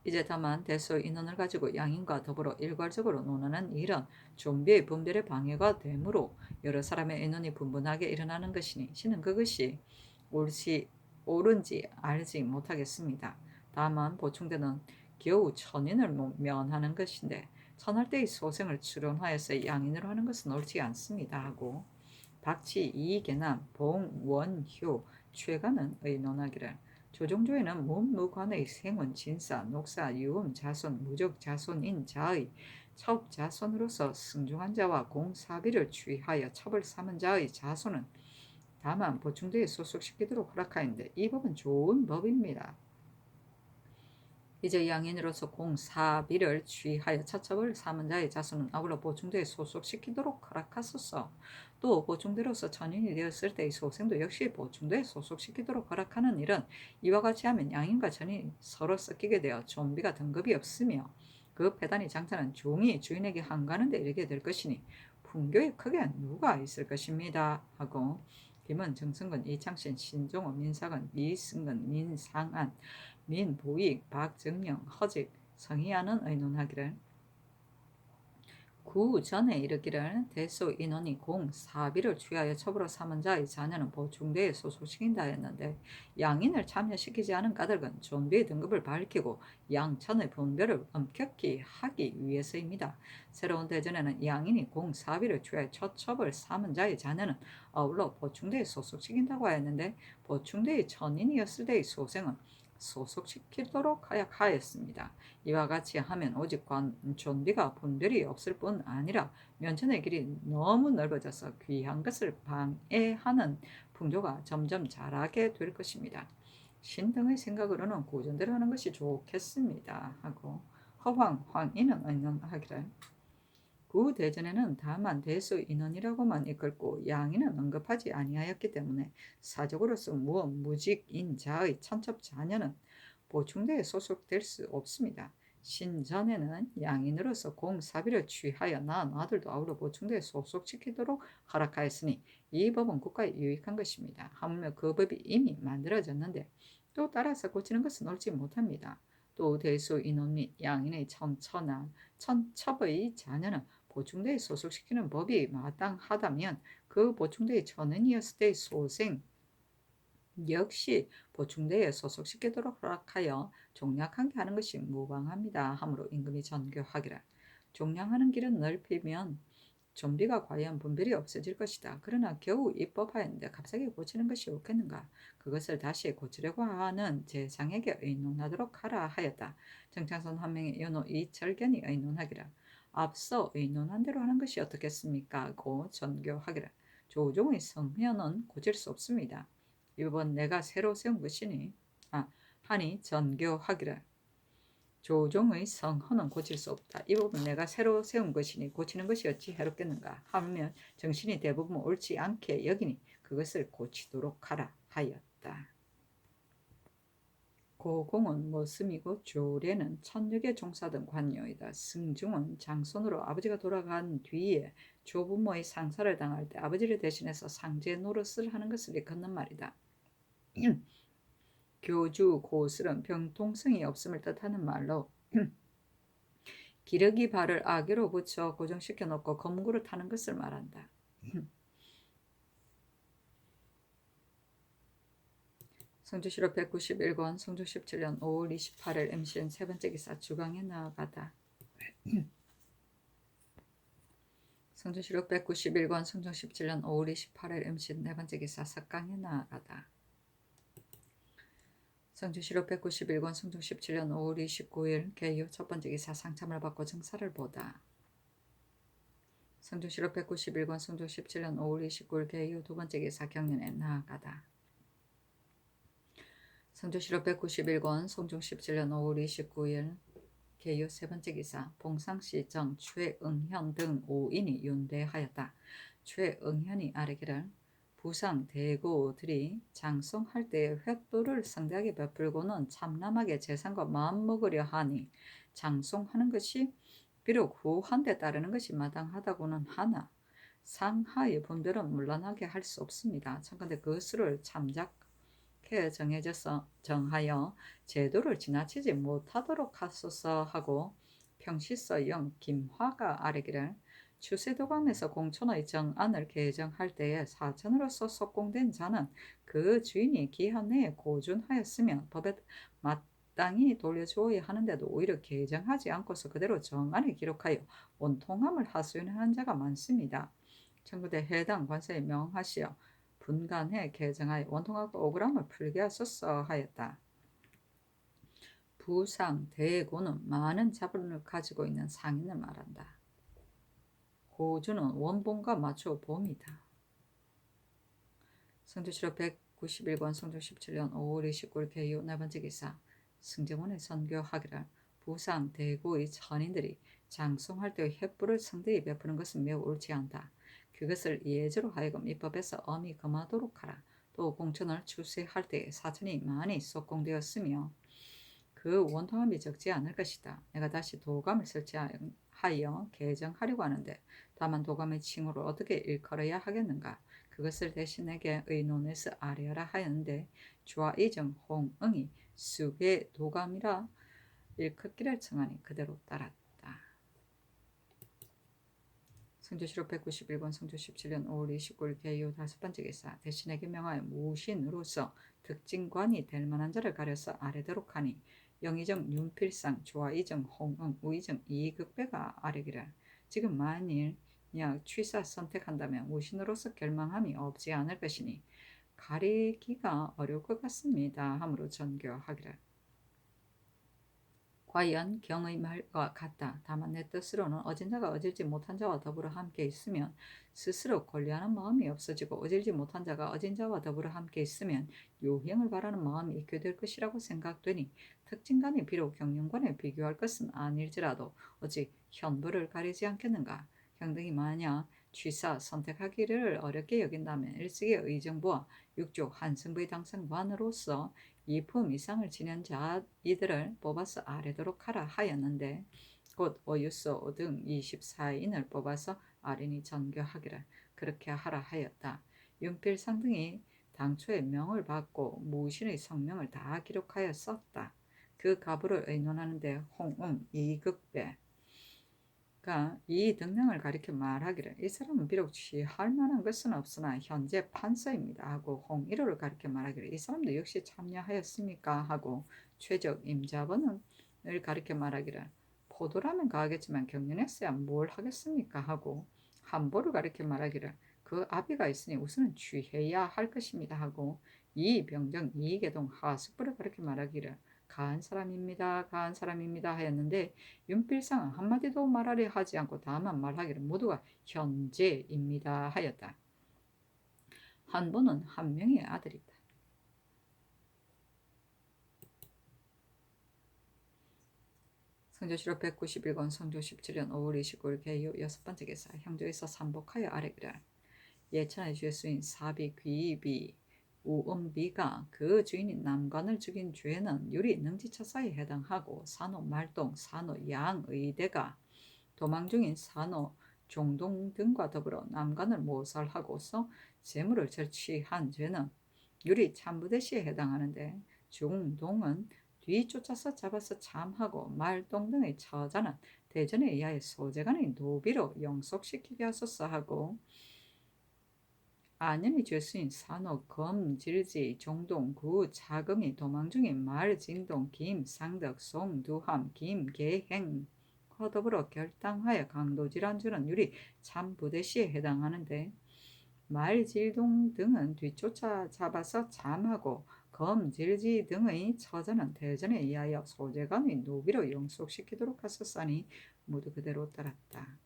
이제 다만 대소 인원을 가지고 양인과 더불어 일괄적으로 논하는 일은 좀비의 분별에 방해가 되므로 여러 사람의 인원이 분분하게 일어나는 것이니 신은 그것이 옳은지 알지 못하겠습니다. 다만 보충대는 겨우 천인을 면하는 것인데 천할 때의 소생을 출연하여서 양인으로 하는 것은 옳지 않습니다. 하고 박치, 이계남, 봉원효, 최가는 의논하기를 조종조에는 문무관의 생원, 진사, 녹사, 유음, 자손, 무적 자손인 자의 첩 자손으로서 승중한 자와 공사비를 취하여 첩을 삼은 자의 자손은 다만 보충대에 소속시키도록 허락하였는데 이 법은 좋은 법입니다. 이제 양인으로서 공사비를 취하여 차첩을 삼은 자의 자손은 아울러 보충대에 소속시키도록 허락하소서. 또 보충대로서 천인이 되었을 때의 소생도 역시 보충대에 소속시키도록 허락하는 일은 이와 같이 하면 양인과 천인이 서로 섞이게 되어 좀비가 등급이 없으며 그 폐단이 장사는 종이 주인에게 한가는 데 이르게 될 것이니 풍교에 크게 누가 있을 것입니다. 하고 김은, 정승근, 이창신, 신종호, 민사근, 이승근, 민상안, 민보익, 박정영, 허직, 성희아는 의논하기를 구 전에 이르기를 대소 인원이 공사비를 취하여 첩으로 삼은 자의 자녀는 보충대에 소속시킨다 했는데 양인을 참여시키지 않은 까닭은 존비의 등급을 밝히고 양천의 분별을 엄격히 하기 위해서입니다. 새로운 대전에는 양인이 공사비를 취하여 첩을 삼은 자의 자녀는 아울러 보충대에 소속시킨다고 하였는데 보충대의 천인이었을 때의 소생은 소속시키도록 하였습니다. 이와 같이 하면 오직 존비가 분별이 없을 뿐 아니라 면천의 길이 너무 넓어져서 귀한 것을 방해하는 풍조가 점점 자라게 될 것입니다. 신등의 생각으로는 고전대로 하는 것이 좋겠습니다. 하고 황인은 의논하기를 그 대전에는 다만 대수 인원이라고만 이끌고 양인은 언급하지 아니하였기 때문에 사적으로서 무직인 자의 천첩 자녀는 보충대에 소속될 수 없습니다. 신전에는 양인으로서 공사비를 취하여 낳은 아들도 아울러 보충대에 소속시키도록 허락하였으니 이 법은 국가에 유익한 것입니다. 하물며 그 법이 이미 만들어졌는데 또 따라서 고치는 것은 옳지 못합니다. 또 대수 인원 및 양인의 천첩의 자녀는 보충대에 소속시키는 법이 마땅하다면 그 보충대의 전원이었을 때의 소생 역시 보충대에 소속시키도록 허락하여 종량하게 하는 것이 무방합니다. 하므로 임금이 전교하기를 종량하는 길은 넓히면 좀비가 과연 분별이 없어질 것이다. 그러나 겨우 입법하였는데 갑자기 고치는 것이 옳겠는가? 그것을 다시 고치려고 하는 제상에게 의논하도록 하라 하였다. 정창선 한 명의 연호 이철견이 의논하기를 앞서 의논한 대로 하는 것이 어떻겠습니까? 고 전교하기를 조종의 성현은 고칠 수 없습니다. 이번 내가 새로 세운 것이니 하니 전교하기를 조종의 성헌은 고칠 수 없다. 이 부분 내가 새로 세운 것이니 고치는 것이 어찌 해롭겠는가 하면 정신이 대부분 옳지 않게 여기니 그것을 고치도록 하라 하였다. 고공은 머슴이고 조례는 천역에 종사던 관녀이다. 승중은 장손으로 아버지가 돌아간 뒤에 조부모의 상사를 당할 때 아버지를 대신해서 상제 노릇을 하는 것을 일컫는 말이다. 교주 고슬은 병통성이 없음을 뜻하는 말로 기러기 발을 아기로 붙여 고정시켜 놓고 검구를 타는 것을 말한다. 성주시로 191권 성종 17년 5월 28일 MCN 세 번째 기사 주강에 나아가다. 성주시로 191권 성종 17년 5월 28일 MCN 네 번째 기사 석강에 나아가다. 성주시로 191권 성종 17년 5월 29일 개유 첫 번째 기사 상참을 받고 증사를 보다. 성주시로 191권 성종 17년 5월 29일 개유 두 번째 기사 경련에 나아가다. 성주시로 191권 성종 17년 5월 29일 개유 세 번째 기사 봉상시 정 최응현 등 5인이 윤대하였다. 최응현이 아뢰기를 부상 대고들이 장송할 때에 횃불을 성대하게 베풀고는 참남하게 재산과 마음먹으려 하니 장송하는 것이 비록 후한데 따르는 것이 마땅하다고는 하나 상하의 분별은 물러나게 할 수 없습니다. 참건대 그 수를 참작해 정하여 제도를 지나치지 못하도록 하소서 하고 평시서 영 김화가 아뢰기를 추세도감에서 공천의 정안을 개정할 때에 사천으로서 속공된 자는 그 주인이 기한 내에 고준하였으면 법에 마땅히 돌려주어야 하는데도 오히려 개정하지 않고서 그대로 정안에 기록하여 원통함을 하소연하는 자가 많습니다. 청구대 해당 관서에 명하시어 분간해 개정하여 원통하고 억울함을 풀게 하소서 하였다. 부상, 대고는 많은 자본을 가지고 있는 상인을 말한다. 고주는 원본과 맞춰 봅니다. 성주시로 191권 성종 17년 5월 29일 개유 네 번째 기사 승정원의 선교하기를 부상 대고의 천인들이 장송할 때의 횃불을 성대에 베푸는 것은 매우 옳지 않다. 그것을 예제로 하여금 입법에서 엄히 금하도록 하라. 또 공천을 출세할 때에 사천이 많이 속공되었으며 그 원통함이 적지 않을 것이다. 내가 다시 도감을 설치하여 개정하려고 하는데 다만 도감의 칭호를 어떻게 일컬어야 하겠는가? 그것을 대신 내게 의논해서 아뢰어라 하였는데 주와 이정 홍응이 수계 도감이라 일컫기를 청하니 그대로 따랐다. 성주시로 191권 성주 17년 5월 29일 개유 다섯 번째 기사 대신에게 명하여 무신으로서 특징관이 될 만한 자를 가려서 아뢰도록 하니 영의정 윤필상 조아이정 홍응 우의정 이극배가 아뢰기를 지금 만일 취사 선택한다면 무신으로서 결망함이 없지 않을 것이니 가리기가 어려울 것 같습니다. 하므로 전교하기를 과연 경의 말과 같다. 다만 내 뜻으로는 어진 자가 어질지 못한 자와 더불어 함께 있으면 스스로 권리하는 마음이 없어지고 어질지 못한 자가 어진 자와 더불어 함께 있으면 요행을 바라는 마음이 있게 될 것이라고 생각되니 특징간이 비록 경륜관에 비교할 것은 아닐지라도 어찌 현부를 가리지 않겠는가. 경등이 만약 취사 선택하기를 어렵게 여긴다면 일찍의 의정부와 육조 한승부의 당상관으로서 2품 이상을 지낸 자 이들을 뽑아서 아래도록 하라 하였는데 곧 오유소 등 24인을 뽑아서 아린이 전교하기를 그렇게 하라 하였다. 윤필상 등이 당초에 명을 받고 무신의 성명을 다 기록하여 썼다. 그 가부를 의논하는데 홍응 이극배 이 등량을 가리켜 말하기를 이 사람은 비록 취할 만한 것은 없으나 현재 판서입니다 하고 홍일호를 가리켜 말하기를 이 사람도 역시 참여하였습니까 하고 최적 임자번을 가리켜 말하기를 포도라면 가하겠지만 경륜했어야 뭘 하겠습니까 하고 한보를 가리켜 말하기를 그 아비가 있으니 우선은 취해야 할 것입니다 하고 이병정 이계동 하숙부를 가리켜 말하기를 가한 사람입니다 가한 사람입니다 하였는데 윤필상은 한마디도 말하려 하지 않고 다만 말하기를 모두가 현재입니다 하였다. 한보는 한 명의 아들이다. 성조실록 191권 성조 17년 5월 29일 개요 여섯 번째 기사 형조에서 삼복하여 아래기를 예천의 죄수인 사비 귀비 우음비가 그 주인인 남관을 죽인 죄는 유리 능지처사에 해당하고 산호 말동 산호 양의대가 도망 중인 산호 종동 등과 더불어 남관을 모살하고서 재물을 절취한 죄는 유리 참부대시에 해당하는데 중동은 뒤쫓아서 잡아서 참하고 말동 등의 처자는 대전에 의하여 소재간의 노비로 영속시키게 하소서 하고 안연의 죄수인 산호, 검, 질지, 종동, 구, 자금이 도망 중인 말, 진동, 김, 상덕, 송, 두함, 김, 개행과 더불어 결당하여 강도질한 죄는 유리 참부대시에 해당하는데 말, 질동 등은 뒤쫓아 잡아서 참하고 검, 질지 등의 처자는 대전에 의하여 소재간의 노비로 영속시키도록 하셨사니 모두 그대로 따랐다.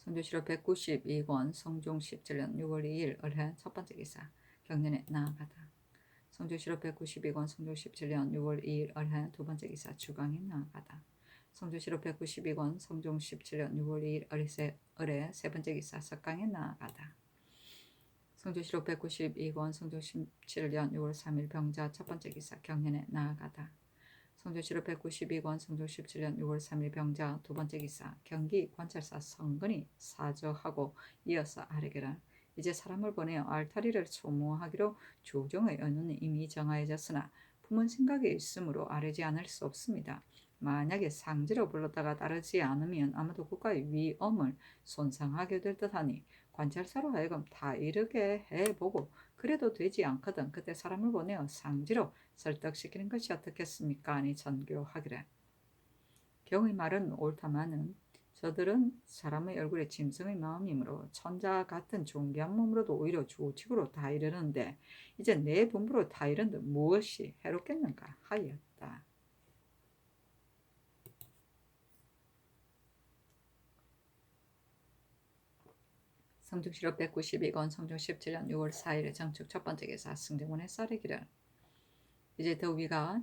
성조실록 192권 성종 17년 6월 2일 을해 첫 번째 기사 경년에 나아가다. 성조실록 192권 성종 17년 6월 2일 을해 두 번째 기사 주강에 나아가다. 성조실록 192권 성종 17년 6월 2일 을해 세 번째 기사 석강에 나아가다. 성조실록 192권 성종 17년 6월 3일 병자 첫 번째 기사 경년에 나아가다. 성조실록 192권 성종 17년 6월 3일 병자 두 번째 기사 경기 관찰사 성근이 사저하고 이어서 아뢰기를 이제 사람을 보내어 알타리를 소모하기로 조정의 의논이 이미 정하여졌으나 품은 생각이 있으므로 아뢰지 않을 수 없습니다. 만약에 상지로 불렀다가 따르지 않으면 아마도 국가의 위엄을 손상하게 될 듯하니 관찰사로 하여금 다 이르게 해보고 그래도 되지 않거든 그때 사람을 보내어 상지로 설득시키는 것이 어떻겠습니까? 아니 전교하기를 경의 말은 옳다마는 저들은 사람의 얼굴에 짐승의 마음이므로 천자 같은 존귀한 몸으로도 오히려 조직으로 다 이르는데 이제 내 분부로 다 이른데 무엇이 해롭겠는가 하였다. 성중실록 192권 성종 17년 6월 4일 정축 첫 번째 기사 승정원의 쌀이기를 이제 더위가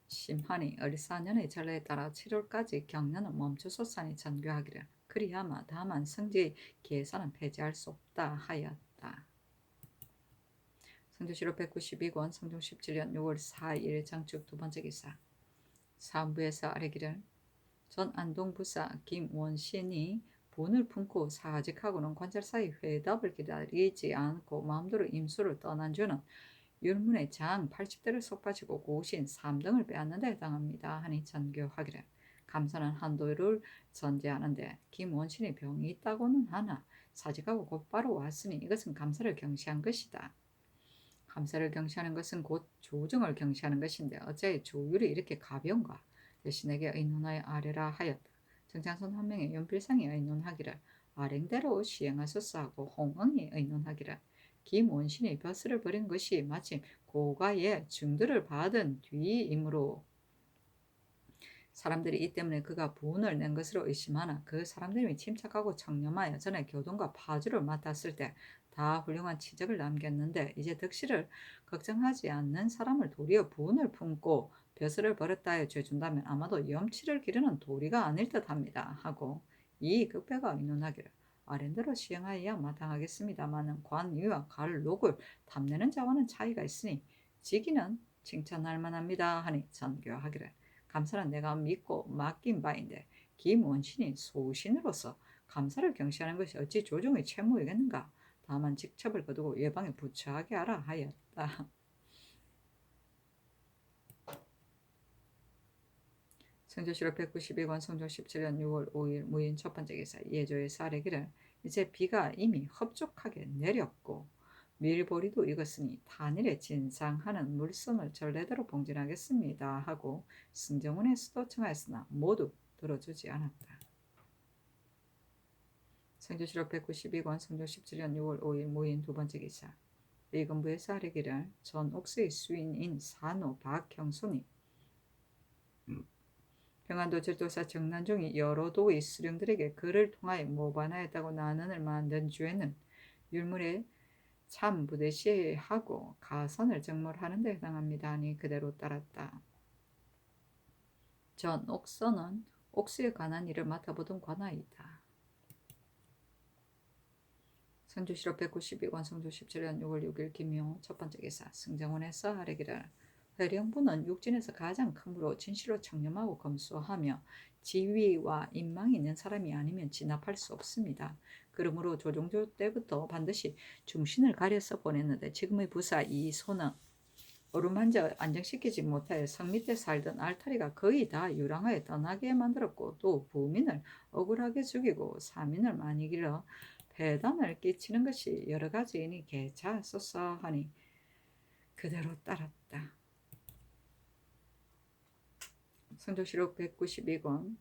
심하니 을사년의 전례에 따라 7월까지 경련은 멈추소사니 전교하기를 그리하마 다만 성지의 계산은 폐지할 수 없다 하였다. 성조실록 192권 성종 17년 6월 4일 정축 두 번째 기사 사무부에서 아뢰기를 전 안동부사 김원신이 분을 품고 사직하고는 관찰사의 회답을 기다리지 않고 마음대로 임수를 떠난 죄는 율문의 장 80대를 속바지고 고신 3등을 빼앗는 데 해당합니다. 하니 전교하기를 감사는 한도를 전제하는데 김원신이 병이 있다고는 하나 사직하고 곧바로 왔으니 이것은 감사를 경시한 것이다. 감사를 경시하는 것은 곧 조정을 경시하는 것인데 어째 조율이 이렇게 가벼운가? 대신에게 의논하여 아뢰라 하였다. 정찬손 한 명의 윤필상이 의논하기를 아랭대로 시행하소서 하고 홍응이 의논하기를 김원신이 벼슬을 벌인 것이 마침 고가의 증들을 받은 뒤이므로 사람들이 이 때문에 그가 분을 낸 것으로 의심하나 그 사람들이 침착하고 청렴하여 전에 교동과 파주를 맡았을 때 다 훌륭한 치적을 남겼는데 이제 득실을 걱정하지 않는 사람을 도리어 분을 품고 벼슬을 벌였다 해 죄준다면 아마도 염치를 기르는 도리가 아닐 듯합니다 하고 이 극배가 의논하기를 아랜대로 시행하여야 마땅하겠습니다마는 관위와 갈록을 탐내는 자와는 차이가 있으니 지기는 칭찬할 만합니다 하니 전교하기를 감사는 내가 믿고 맡긴 바인데 김원신이 소신으로서 감사를 경시하는 것이 어찌 조정의 채무이겠는가. 다만 직첩을 거두고 예방에 부처하게 하라 하였다. 성조실록 192권 성종 17년 6월 5일 무인 첫 번째 기사 예조의 사례기를 이제 비가 이미 흡족하게 내렸고 밀보리도 익었으니 단일에 진상하는 물선을 전례대로 봉진하겠습니다 하고 승정원에 수도 청하였으나 모두 들어주지 않았다. 성조실록 192권 성종 17년 6월 5일 무인 두 번째 기사 의금부의 사례기를 전 옥수의 수인인 산호 박형손이 평안도 절도사 정난종이 여러 도의 수령들에게 그를 통하여 모반하였다고 난언을 만든 주에는 율물에 참 부대시하고 가선을 정몰하는 데 해당합니다 하니 그대로 따랐다. 전 옥선은 옥수에 관한 일을 맡아보던 관아이다. 성주실록 192권 성조 17년 6월 6일 김효 첫 번째 기사 승정원에서 하래기를 회령부는 육진에서 가장 크므로 진실로 청렴하고 검소하며 지위와 인망이 있는 사람이 아니면 진압할 수 없습니다. 그러므로 조종조 때부터 반드시 중신을 가려서 보냈는데 지금의 부사 이소는 어루만져 안정시키지 못하여 성 밑에 살던 알타리가 거의 다 유랑하여 떠나게 만들었고 또 부민을 억울하게 죽이고 사민을 많이 길러 배단을 끼치는 것이 여러 가지이니 개차소서 하니 그대로 따랐다. 성조실록 192권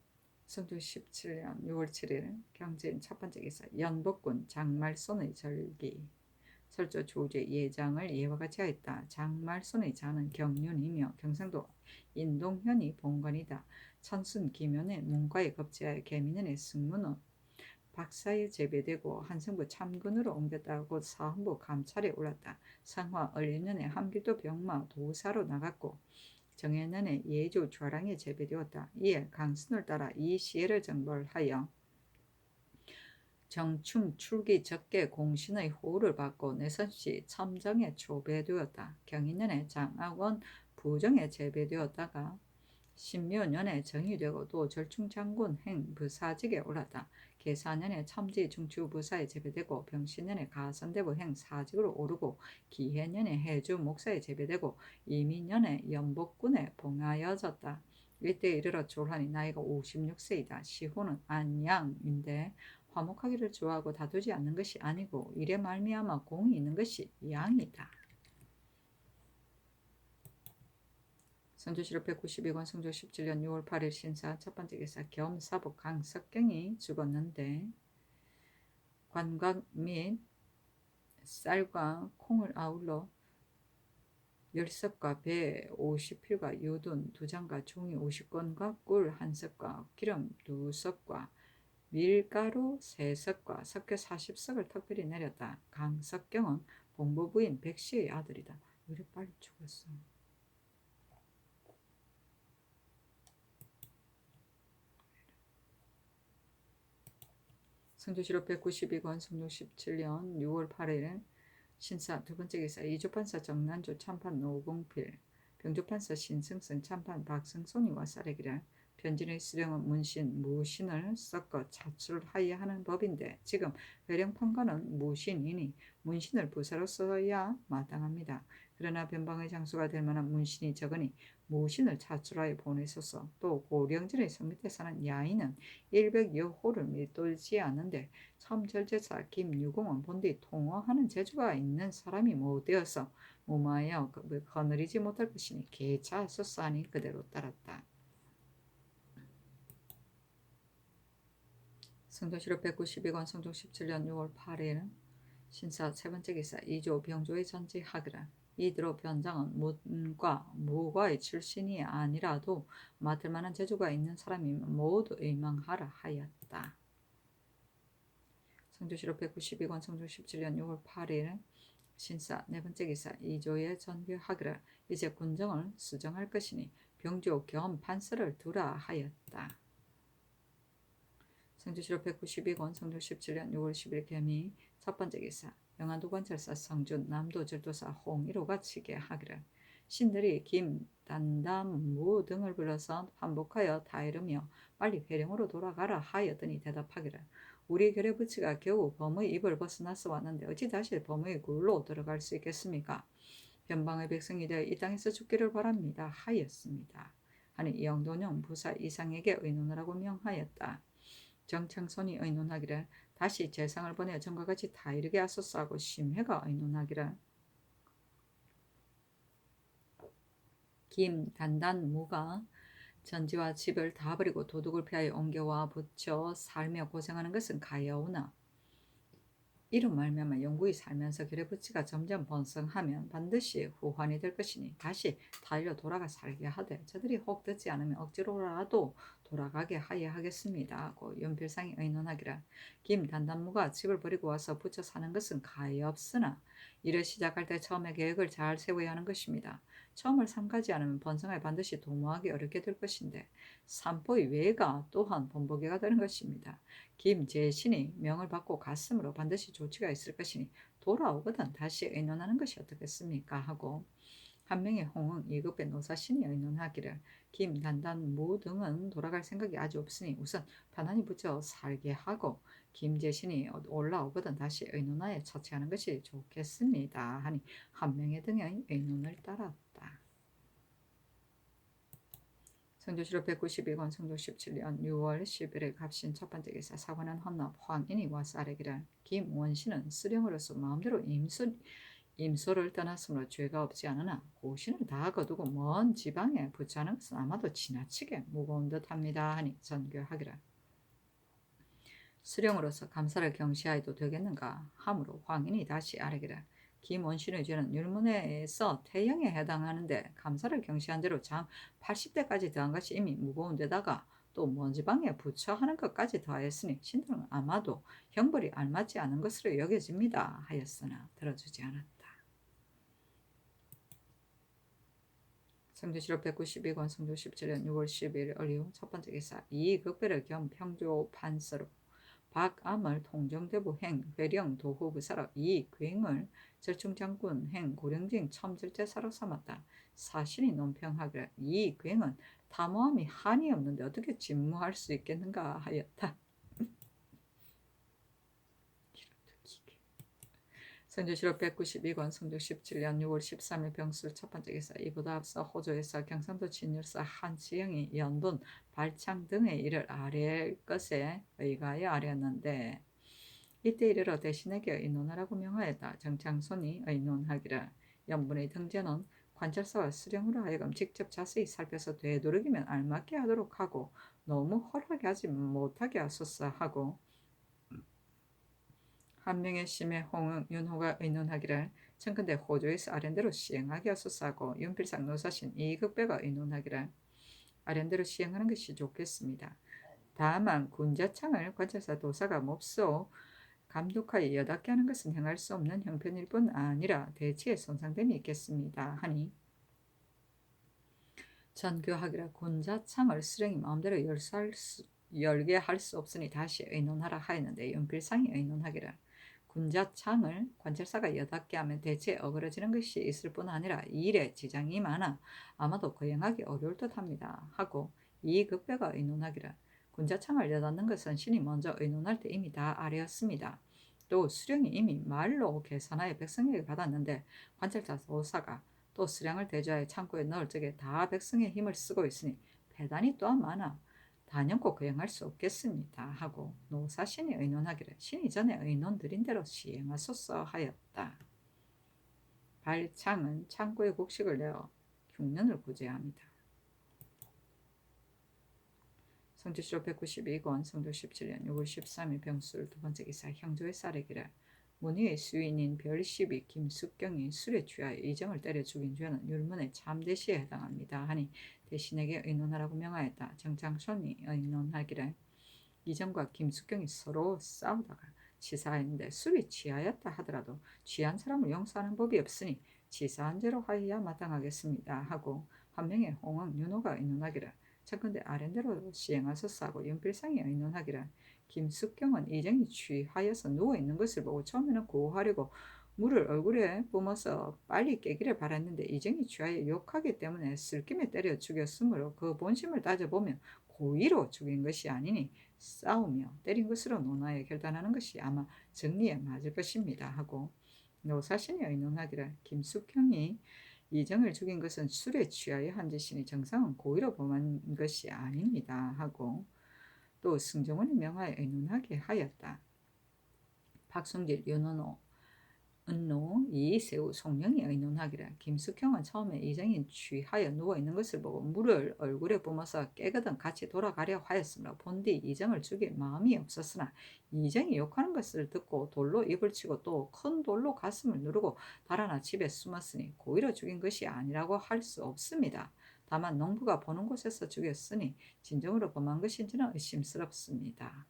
성종 17년 6월 7일 경진 첫 번째 기사 연복군 장말손의 절기 설조 조제 예장을 이와 같이 하였다. 장말손의 자는 경륜이며 경상도 인동현이 본관이다. 천순 기면의 문과에 겁제하여 계민은의 승문은 박사에 제배되고 한성부 참군으로 옮겼다고 사헌부 감찰에 올랐다. 상화 을인년에 함길도 병마 도사로 나갔고 정해년에 예조 좌랑에 제배되었다. 이에 강순을 따라 이 시해를 정벌하여 정충 출기 적게 공신의 호를 받고 내선시 첨정에 초배되었다. 경인년에 장학원 부정에 제배되었다가 신묘년에 정의되고 또 절충장군 행 부사직에 올랐다. 계사년에 첨지 중추부사에 제배되고 병신년에 가선대부 행 사직으로 오르고 기해년에 해주 목사에 제배되고 이민년에 연복군에 봉하여졌다. 이때 이르러 졸하니 나이가 56세이다. 시호는 안양인데 화목하기를 좋아하고 다투지 않는 것이 아니고 이래 말미암아 공이 있는 것이 양이다. 성조실록 192권 성조 17년 6월 8일 신사 첫 번째 기사 겸사복 강석경이 죽었는데 관광 및 쌀과 콩을 아울러 열석과 배 50필과 유둔 2장과 종이 50건과 꿀 1석과 기름 2석과 밀가루 3석과 석회 40석을 특별히 내렸다. 강석경은 봉보부인 백씨의 아들이다. 왜 이렇게 빨리 죽었어? 성조실록 192권 성종 17년 6월 8일 신사 두 번째 기사 이조판사 정난조 참판 노공필 병조판사 신승선 참판 박승손이와 사례기를 편진의 수령은 문신, 무신을 섞어 차출하여야 하는 법인데 지금 회령판관은 무신이니 문신을 부사로 써야 마땅합니다. 그러나 변방의 장수가 될 만한 문신이 적으니 무신을 차출하여 보내소서. 또 고령진의 성 밑에 사는 야인은 100여호를 밑돌지 않는데 첨절제사 김유공은 본디 통화하는 재주가 있는 사람이 못되어서 무마하여 거느리지 못할 것이니 개차소서 하니 그대로 따랐다. 성조실록 192권 성종 17년 6월 8일 신사 세 번째 기사 이조 병조의 전지하기라 이대로 변장은 문과 무과의 출신이 아니라도 맡을 만한 재주가 있는 사람이면 모두 의망하라 하였다. 성조실록 192권 성종 17년 6월 8일 신사 네 번째 기사 이조의 전교하기를 이제 군정을 수정할 것이니 병조 겸 판서를 두라 하였다. 성주시로 192권 성종 17년 6월 10일 개미 첫 번째 기사 영안도 관찰사 성준 남도 절도사 홍일호가 치게 하기를 신들이 김, 단담, 무 등을 불러서 반복하여 다 이르며 빨리 회령으로 돌아가라 하였더니 대답하기를 우리 결의 부치가 겨우 범의 입을 벗어나서 왔는데 어찌 다시 범의 굴로 들어갈 수 있겠습니까? 변방의 백성이 되어 이 땅에서 죽기를 바랍니다 하였습니다. 하니 영도령 부사 이상에게 의논을 하고 명하였다. 정창손이 의논하기를 다시 재상을 보내 전과 같이 다 이르게 하소서 하고 심해가 의논하기를 김, 단단, 무가 전지와 집을 다 버리고 도둑을 피하여 옮겨와 붙여 살며 고생하는 것은 가여우나 이로 말미암아 영구히 살면서 결의부치가 점점 번성하면 반드시 후환이 될 것이니 다시 달려 돌아가 살게 하되 저들이 혹 듣지 않으면 억지로라도 돌아가게 하여 하겠습니다 하고 윤필상이 의논하기를 김단단무가 집을 버리고 와서 붙여 사는 것은 가엾으나 일을 시작할 때 처음에 계획을 잘 세워야 하는 것입니다. 처음을 삼가지 않으면 번성에 반드시 도모하기 어렵게 될 것인데 삼포의 외가 또한 번복이가 되는 것입니다. 김재신이 명을 받고 갔으므로 반드시 조치가 있을 것이니 돌아오거든 다시 의논하는 것이 어떻겠습니까 하고 한 명의 홍응 이급의 노사신이 의논하기를 김단단 무 등은 돌아갈 생각이 아주 없으니 우선 편안히 붙여 살게 하고 김재신이 올라오거든 다시 의논하여 처치하는 것이 좋겠습니다 하니 한 명의 등의 의논을 따랐다. 성조실록 192권 성조 17년 6월 10일에 갑신 첫 번째 기사 사관한 헌납 황인이 와서 아뢰기를 김원신은 수령으로서 마음대로 임소를 떠났으므로 죄가 없지 않으나 고신을 다 거두고 먼 지방에 부처하는 것은 아마도 지나치게 무거운 듯합니다 하니 전교하기를 수령으로서 감사를 경시하여도 되겠는가 하므로 황인이 다시 아뢰기를 김원신의 죄는 율문에서 태형에 해당하는데 감사를 경시한 대로 장 80대까지 더한 것이 이미 무거운 데다가 또 먼지방에 부처하는 것까지 더하였으니 신들은 아마도 형벌이 알맞지 않은 것으로 여겨집니다 하였으나 들어주지 않았다. 성조실록 192권 성조 17년 6월 10일 을유 첫 번째 기사 이극배를 겸 평조 판서로 박암을 통정대부 행 회령 도후부사로 이괴응을 절충장군 행 고령징 첨절제사로 삼았다. 사신이 논평하기를 이괴응은 탐호함이 한이 없는데 어떻게 직무할 수 있겠는가 하였다. 성조실록 192권 성조 17년 6월 13일 병술 첫 번째 기사 이보다 앞서 호조에서 경상도 진율사 한치영이 연돈 발창 등의 일을 아뢰 것에 의가하여 아뢰었는데 이때 이르러 대신에게 의논하라고 명하였다. 정창손이 의논하기를 연분의 등재는 관찰사와 수령으로 하여금 직접 자세히 살펴서 되도록이면 알맞게 하도록 하고 너무 헐하게 하지 못하게 하소서 하고 한 명의 심의 홍응 윤호가 의논하기를 청컨대 호조에서 아랜대로 시행하게 하소서 하고 윤필상 노사신 이극배가 의논하기를 아랜대로 시행하는 것이 좋겠습니다. 다만 군자창을 관찰사 도사가 몹소 감독하여 여닫게 하는 것은 행할 수 없는 형편일 뿐 아니라 대치에 손상됨이 있겠습니다 하니 전교하기를 군자창을 수령이 마음대로 열게 할 수 없으니 다시 의논하라 하였는데 윤필상이 의논하기를 군자창을 관찰사가 여닫게 하면 대체 어그러지는 것이 있을 뿐 아니라 일에 지장이 많아 아마도 거행하기 어려울 듯합니다 하고 이극배가 의논하기를 군자창을 여닫는 것은 신이 먼저 의논할 때 이미 다 아뢰었습니다. 또 수령이 이미 말로 계산하여 백성에게 받았는데 관찰사 도사가 또 수령을 대조하여 창고에 넣을 적에 다 백성의 힘을 쓰고 있으니 배단이 또한 많아 단연코 거행할 수 없겠습니다 하고 노사신이 의논하기를 신이 전에 의논 드린 대로 시행하소서 하였다. 발창은 창고에 곡식을 내어 흉년을 구제합니다. 성조실록 192권 성조 17년 6월 13일 병술 두 번째 기사 형조의 쌀에기를 문의의 수인인 별십이 김숙경이 술에 취하여 이정을 때려 죽인 죄는 율문의 참대시에 해당합니다 하니 대신에게 의논하라고 명하였다. 정창손이 의논하기를 이정과 김숙경이 서로 싸우다가 치사했는데 술이 취하였다 하더라도 취한 사람을 용서하는 법이 없으니 치사한 죄로 하여야 마땅하겠습니다 하고 한 명의 홍응 윤호가 의논하기를 청컨대 아랜대로 시행하소서 하고 윤필상이 의논하기를 김숙경은 이정이 취하여서 누워있는 것을 보고 처음에는 구호하려고 물을 얼굴에 뿜어서 빨리 깨기를 바랐는데 이정이 취하여 욕하기 때문에 슬김에 때려 죽였으므로 그 본심을 따져보면 고의로 죽인 것이 아니니 싸우며 때린 것으로 논하여 결단하는 것이 아마 정리에 맞을 것입니다 하고, 노사신이 의논하기를 김숙형이 이정을 죽인 것은 술에 취하여 한 짓이니 정상은 고의로 범한 것이 아닙니다 하고, 또 승정원의 명하에 의논하게 하였다. 박순길, 윤은호, 은노, 이이새우, 송영이 의논하기를 김숙형은 처음에 이정이 취하여 누워있는 것을 보고 물을 얼굴에 뿜어서 깨거든 같이 돌아가려 하였으므로 본뒤 이정을 죽일 마음이 없었으나 이정이 욕하는 것을 듣고 돌로 입을 치고 또 큰 돌로 가슴을 누르고 달아나 집에 숨었으니 고의로 죽인 것이 아니라고 할 수 없습니다. 다만 농부가 보는 곳에서 죽였으니 진정으로 범한 것인지는 의심스럽습니다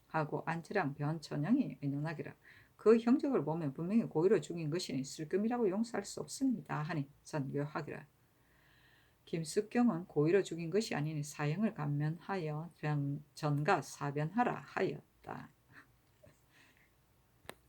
하고 안치랑 변천영이 의논하기를 그 형적을 보면 분명히 고의로 죽인 것이니 슬금이라고 용서할 수 없습니다 하니 전교하기를 김숙경은 고의로 죽인 것이 아니니 사형을 감면하여 전가 사변하라 하였다.